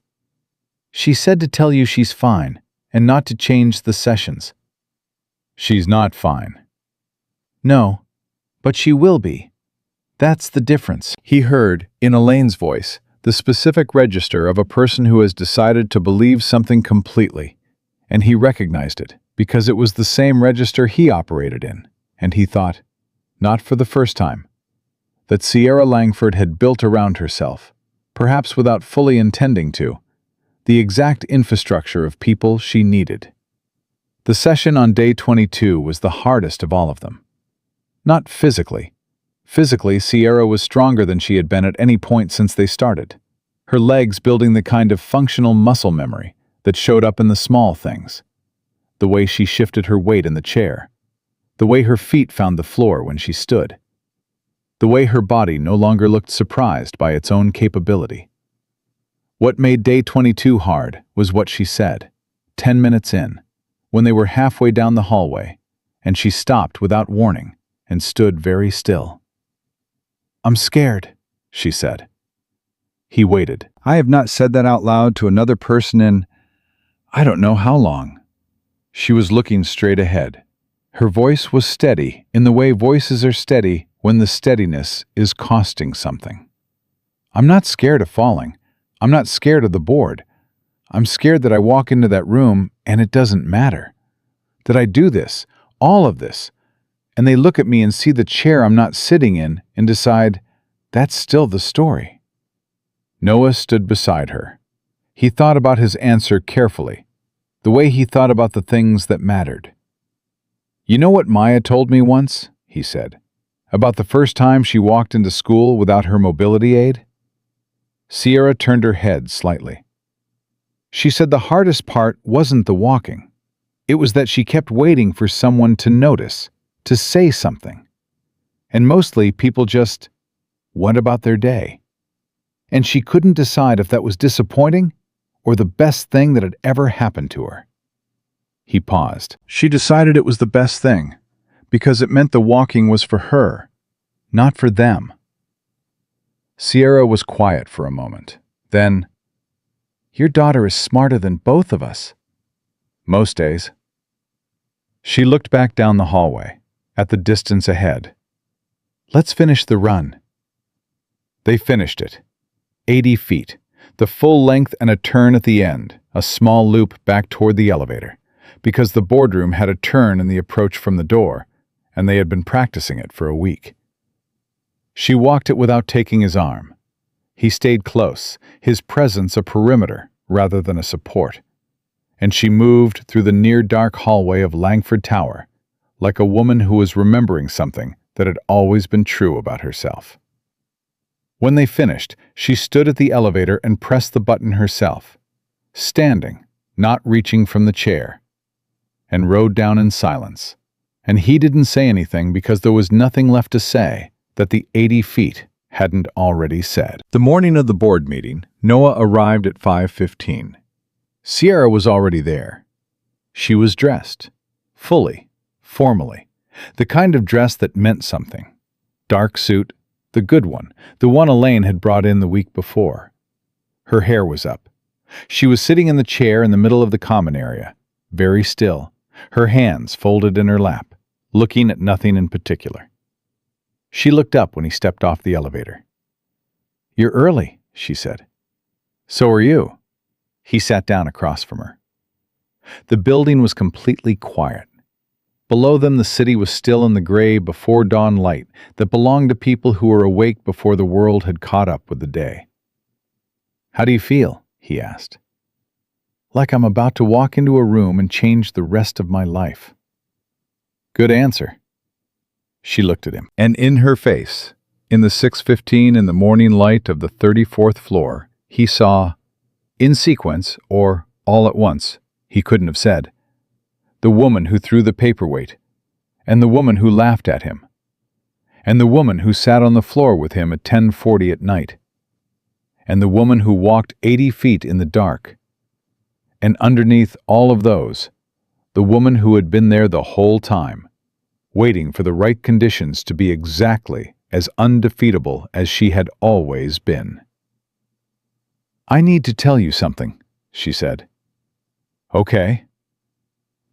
"She said to tell you she's fine, and not to change the sessions." "She's not fine." "No, but she will be. That's the difference." He heard, in Elaine's voice, the specific register of a person who has decided to believe something completely, and he recognized it because it was the same register he operated in, and he thought, not for the first time, that Sierra Langford had built around herself, perhaps without fully intending to, the exact infrastructure of people she needed. The session on day 22 was the hardest of all of them. Not physically. Physically, Sierra was stronger than she had been at any point since they started, her legs building the kind of functional muscle memory that showed up in the small things. The way she shifted her weight in the chair, the way her feet found the floor when she stood, the way her body no longer looked surprised by its own capability. What made day 22 hard was what she said, 10 minutes in, when they were halfway down the hallway, and she stopped without warning and stood very still. "I'm scared," she said. He waited. "I have not said that out loud to another person in, I don't know how long." She was looking straight ahead. Her voice was steady in the way voices are steady when the steadiness is costing something. "I'm not scared of falling. I'm not scared of the board. I'm scared that I walk into that room and it doesn't matter. That I do this, all of this, and they look at me and see the chair I'm not sitting in and decide, that's still the story." Noah stood beside her. He thought about his answer carefully, the way he thought about the things that mattered. "You know what Maya told me once?" he said, "about the first time she walked into school without her mobility aid?" Sierra turned her head slightly. "She said the hardest part wasn't the walking. It was that she kept waiting for someone to notice, to say something. And mostly people just went about their day. And she couldn't decide if that was disappointing or the best thing that had ever happened to her." He paused. "She decided it was the best thing, because it meant the walking was for her, not for them." Sierra was quiet for a moment. Then, "Your daughter is smarter than both of us." "Most days." She looked back down the hallway, at the distance ahead. "Let's finish the run." They finished it. 80 feet, the full length and a turn at the end, a small loop back toward the elevator, because the boardroom had a turn in the approach from the door, and they had been practicing it for a week. She walked it without taking his arm. He stayed close, his presence a perimeter rather than a support. And she moved through the near-dark hallway of Langford Tower, like a woman who was remembering something that had always been true about herself. When they finished, she stood at the elevator and pressed the button herself, standing, not reaching from the chair, and rode down in silence. And he didn't say anything because there was nothing left to say that the 80 feet hadn't already said. The morning of the board meeting, Noah arrived at 5:15. Sierra was already there. She was dressed, fully, formally, the kind of dress that meant something. Dark suit, the good one, the one Elaine had brought in the week before. Her hair was up. She was sitting in the chair in the middle of the common area, very still, her hands folded in her lap, looking at nothing in particular. She looked up when he stepped off the elevator. "You're early," she said. "So are you." He sat down across from her. The building was completely quiet. Below them, the city was still in the gray before dawn light that belonged to people who were awake before the world had caught up with the day. "How do you feel?" he asked. "Like I'm about to walk into a room and change the rest of my life." "Good answer." She looked at him, and in her face, in the 6:15 in the morning light of the 34th floor, he saw, in sequence or all at once, he couldn't have said, the woman who threw the paperweight, and the woman who laughed at him, and the woman who sat on the floor with him at 10:40 at night, and the woman who walked 80 feet in the dark, and underneath all of those, the woman who had been there the whole time, waiting for the right conditions to be exactly as undefeatable as she had always been. "I need to tell you something," she said. "Okay."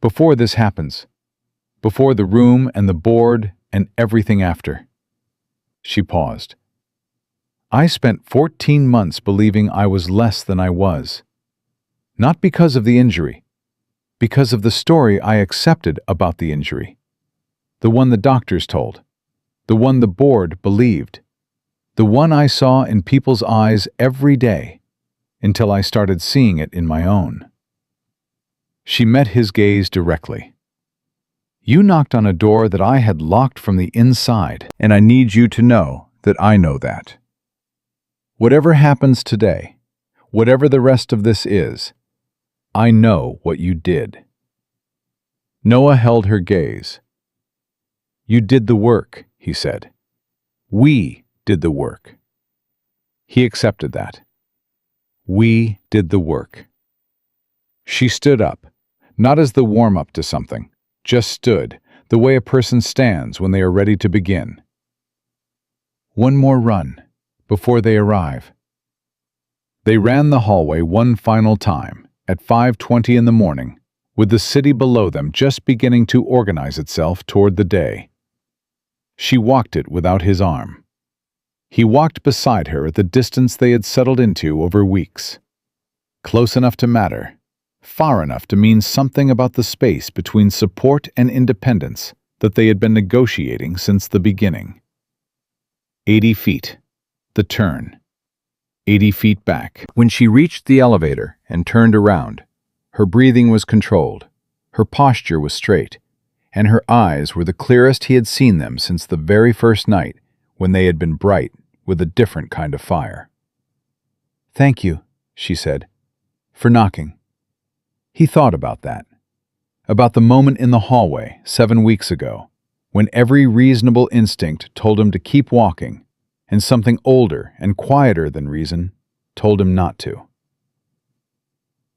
"Before this happens, before the room and the board and everything after." She paused. "I spent 14 months believing I was less than I was. Not because of the injury, because of the story I accepted about the injury. The one the doctors told, the one the board believed, the one I saw in people's eyes every day, until I started seeing it in my own." She met his gaze directly. "You knocked on a door that I had locked from the inside, and I need you to know that I know that. Whatever happens today, whatever the rest of this is, I know what you did." Noah held her gaze. "You did the work," he said. "We did the work." He accepted that. We did the work. She stood up, not as the warm-up to something, just stood, the way a person stands when they are ready to begin. "One more run, before they arrive." They ran the hallway one final time, at 5:20 in the morning, with the city below them just beginning to organize itself toward the day. She walked it without his arm. He walked beside her at the distance they had settled into over weeks. Close enough to matter, far enough to mean something about the space between support and independence that they had been negotiating since the beginning. 80 feet. The turn. 80 feet back. When she reached the elevator and turned around, her breathing was controlled, her posture was straight, and her eyes were the clearest he had seen them since the very first night when they had been bright with a different kind of fire. "Thank you," she said, "for knocking." He thought about that, about the moment in the hallway 7 weeks ago, when every reasonable instinct told him to keep walking, and something older and quieter than reason told him not to.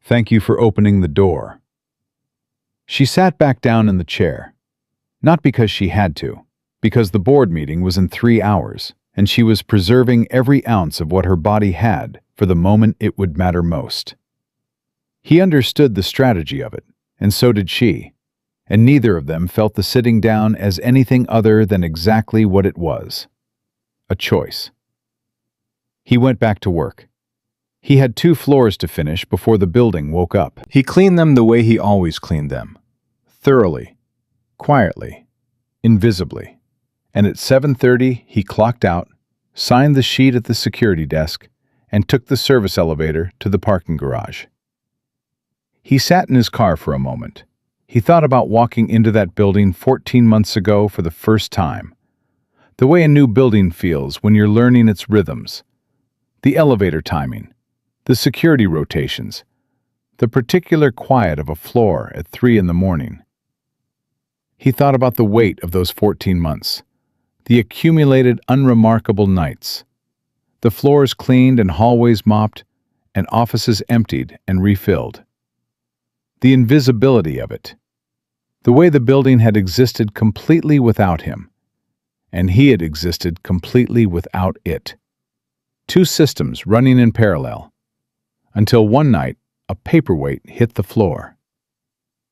"Thank you for opening the door." She sat back down in the chair, not because she had to, because the board meeting was in 3 hours, and she was preserving every ounce of what her body had for the moment it would matter most. He understood the strategy of it, and so did she, and neither of them felt the sitting down as anything other than exactly what it was: a choice. He went back to work. He had 2 floors to finish before the building woke up. He cleaned them the way he always cleaned them, thoroughly, quietly, invisibly, and at 7:30 he clocked out, signed the sheet at the security desk, and took the service elevator to the parking garage. He sat in his car for a moment. He thought about walking into that building 14 months ago for the first time. The way a new building feels when you're learning its rhythms. The elevator timing, the security rotations, the particular quiet of a floor at 3 in the morning. He thought about the weight of those 14 months, the accumulated unremarkable nights, the floors cleaned and hallways mopped, and offices emptied and refilled. The invisibility of it, the way the building had existed completely without him, and he had existed completely without it. Two systems running in parallel, until one night a paperweight hit the floor.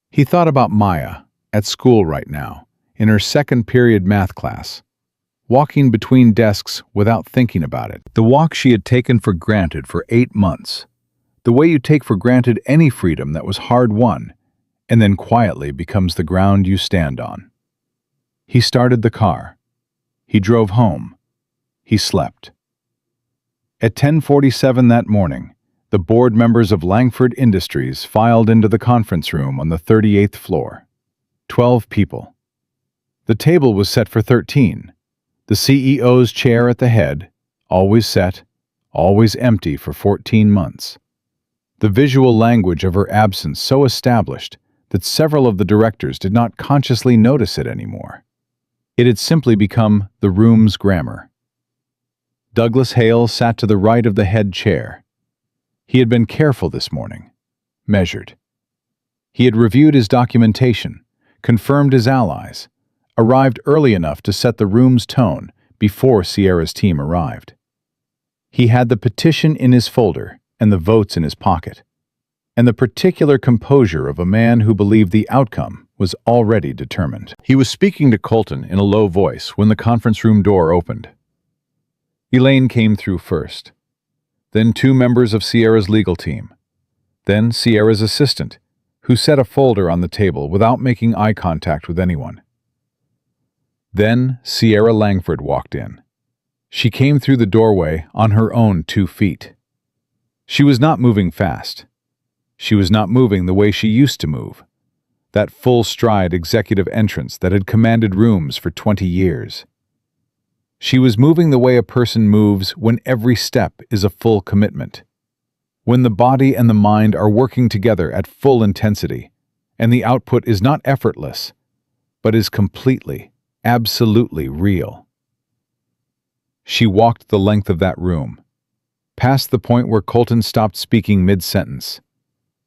He thought about Maya, at school right now, in her second period math class, walking between desks without thinking about it. The walk she had taken for granted for 8 months. The way you take for granted any freedom that was hard-won, and then quietly becomes the ground you stand on. He started the car. He drove home. He slept. At 10:47 that morning, the board members of Langford Industries filed into the conference room on the 38th floor. 12 people. The table was set for 13. The CEO's chair at the head, always set, always empty for 14 months. The visual language of her absence so established that several of the directors did not consciously notice it anymore. It had simply become the room's grammar. Douglas Hale sat to the right of the head chair. He had been careful this morning, measured. He had reviewed his documentation, confirmed his allies, arrived early enough to set the room's tone before Sierra's team arrived. He had the petition in his folder and the votes in his pocket, and the particular composure of a man who believed the outcome was already determined. He was speaking to Colton in a low voice when the conference room door opened. Elaine came through first, then 2 members of Sierra's legal team, then Sierra's assistant, who set a folder on the table without making eye contact with anyone. Then Sierra Langford walked in. She came through the doorway on her own 2 feet. She was not moving fast. She was not moving the way she used to move, that full-stride executive entrance that had commanded rooms for 20 years. She was moving the way a person moves when every step is a full commitment, when the body and the mind are working together at full intensity, and the output is not effortless, but is completely, absolutely real. She walked the length of that room, past the point where Colton stopped speaking mid-sentence,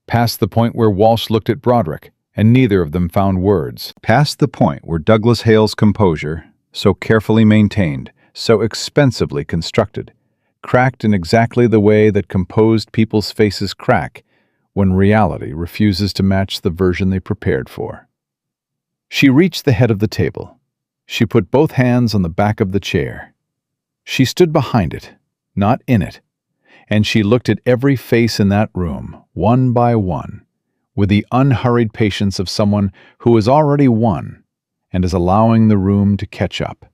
past the point where Walsh looked at Broderick, and neither of them found words, past the point where Douglas Hale's composure, so carefully maintained, so expensively constructed, cracked in exactly the way that composed people's faces crack when reality refuses to match the version they prepared for. She reached the head of the table. She put both hands on the back of the chair. She stood behind it, not in it, and she looked at every face in that room, one by one, with the unhurried patience of someone who has already won and is allowing the room to catch up.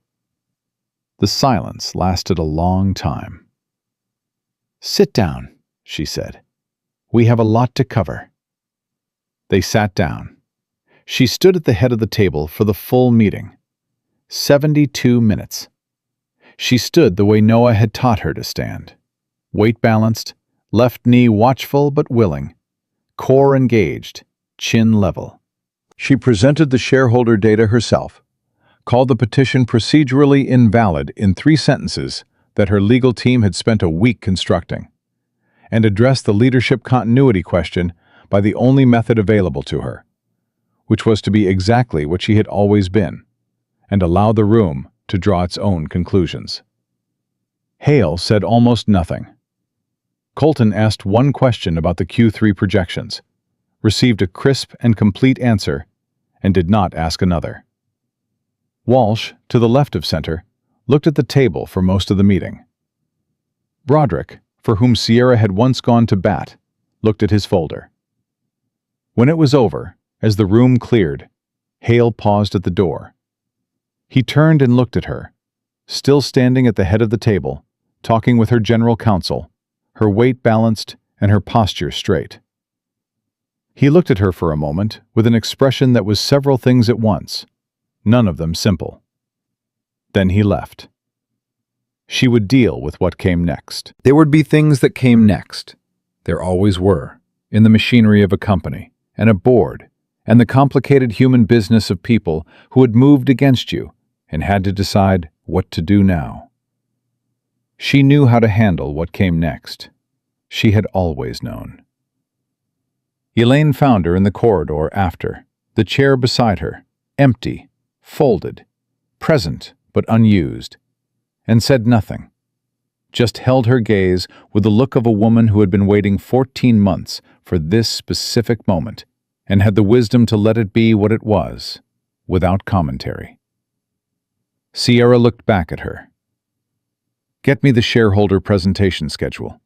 The silence lasted a long time. "Sit down," she said. "We have a lot to cover." They sat down. She stood at the head of the table for the full meeting. 72 minutes. She stood the way Noah had taught her to stand. Weight balanced, left knee watchful but willing, core engaged, chin level. She presented the shareholder data herself, called the petition procedurally invalid in 3 sentences that her legal team had spent a week constructing, and addressed the leadership continuity question by the only method available to her, which was to be exactly what she had always been, and allow the room to draw its own conclusions. Hale said almost nothing. Colton asked one question about the Q3 projections, received a crisp and complete answer, and did not ask another. Walsh, to the left of center, looked at the table for most of the meeting. Broderick, for whom Sierra had once gone to bat, looked at his folder. When it was over, as the room cleared, Hale paused at the door. He turned and looked at her, still standing at the head of the table, talking with her general counsel, her weight balanced and her posture straight. He looked at her for a moment with an expression that was several things at once, none of them simple. Then he left. She would deal with what came next. There would be things that came next. There always were, in the machinery of a company, and a board, and the complicated human business of people who had moved against you and had to decide what to do now. She knew how to handle what came next. She had always known. Elaine found her in the corridor after, the chair beside her, empty, folded, present but unused, and said nothing, just held her gaze with the look of a woman who had been waiting 14 months for this specific moment and had the wisdom to let it be what it was, without commentary. Sierra looked back at her. "Get me the shareholder presentation schedule,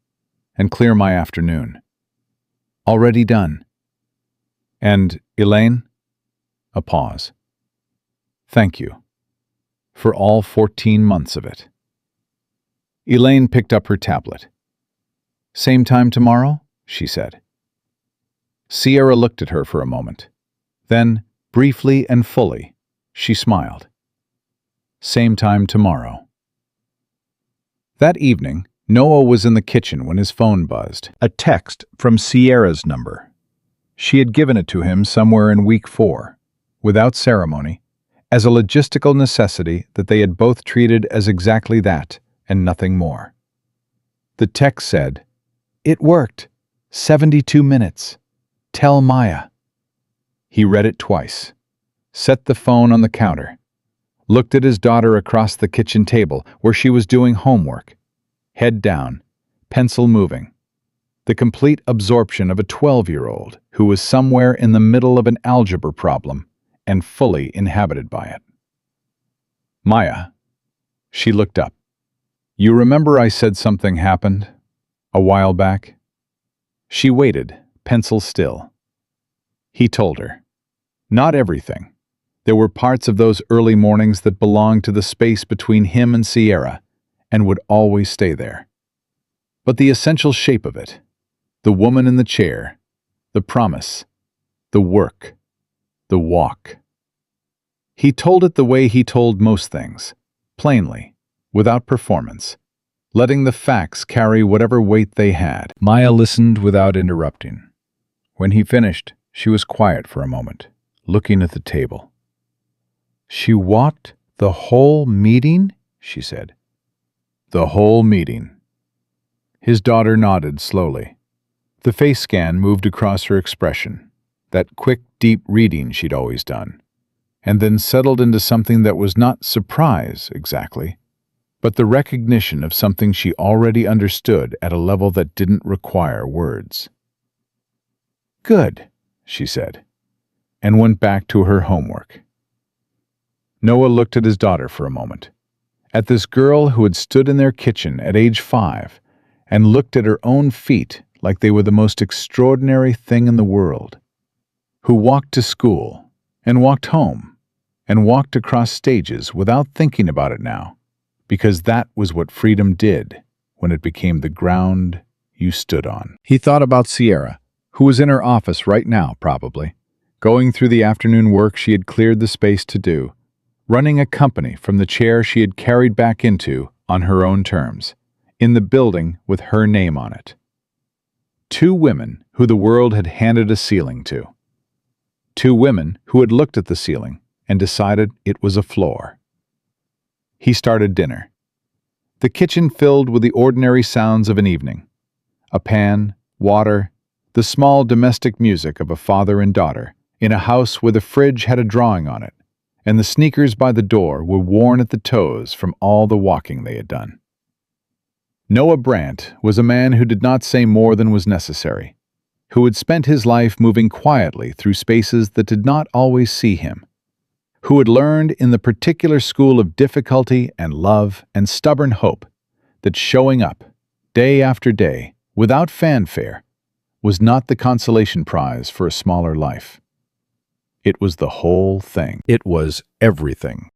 and clear my afternoon." "Already done." "And, Elaine?" A pause. "Thank you. For all 14 months of it." Elaine picked up her tablet. "Same time tomorrow?" she said. Sierra looked at her for a moment. Then, briefly and fully, she smiled. "Same time tomorrow." That evening, Noah was in the kitchen when his phone buzzed. A text from Sierra's number. She had given it to him somewhere in week 4, without ceremony, as a logistical necessity that they had both treated as exactly that and nothing more. The text said, "It worked. 72 minutes. Tell Maya." He read it twice, set the phone on the counter, looked at his daughter across the kitchen table where she was doing homework, head down, pencil moving, the complete absorption of a 12-year-old who was somewhere in the middle of an algebra problem and fully inhabited by it. "Maya." She looked up. "You remember I said something happened a while back?" She waited, pencil still. He told her. Not everything. There were parts of those early mornings that belonged to the space between him and Sierra and would always stay there. But the essential shape of it, the woman in the chair, the promise, the work, the walk. He told it the way he told most things, plainly, without performance, letting the facts carry whatever weight they had. Maya listened without interrupting. When he finished, she was quiet for a moment, looking at the table. "She walked the whole meeting?" she said. "The whole meeting." His daughter nodded slowly. The face scan moved across her expression, that quick, deep reading she'd always done, and then settled into something that was not surprise, exactly, but the recognition of something she already understood at a level that didn't require words. "Good," she said, and went back to her homework. Noah looked at his daughter for a moment, at this girl who had stood in their kitchen at age 5 and looked at her own feet like they were the most extraordinary thing in the world, who walked to school and walked home and walked across stages without thinking about it now, because that was what freedom did when it became the ground you stood on. He thought about Sierra, who was in her office right now, probably, going through the afternoon work she had cleared the space to do, running a company from the chair she had carried back into on her own terms, in the building with her name on it. 2 women who the world had handed a ceiling to. 2 women who had looked at the ceiling and decided it was a floor. He started dinner. The kitchen filled with the ordinary sounds of an evening. A pan, water, the small domestic music of a father and daughter in a house where the fridge had a drawing on it, and the sneakers by the door were worn at the toes from all the walking they had done. Noah Brandt was a man who did not say more than was necessary, who had spent his life moving quietly through spaces that did not always see him, who had learned in the particular school of difficulty and love and stubborn hope that showing up, day after day, without fanfare, was not the consolation prize for a smaller life. It was the whole thing. It was everything.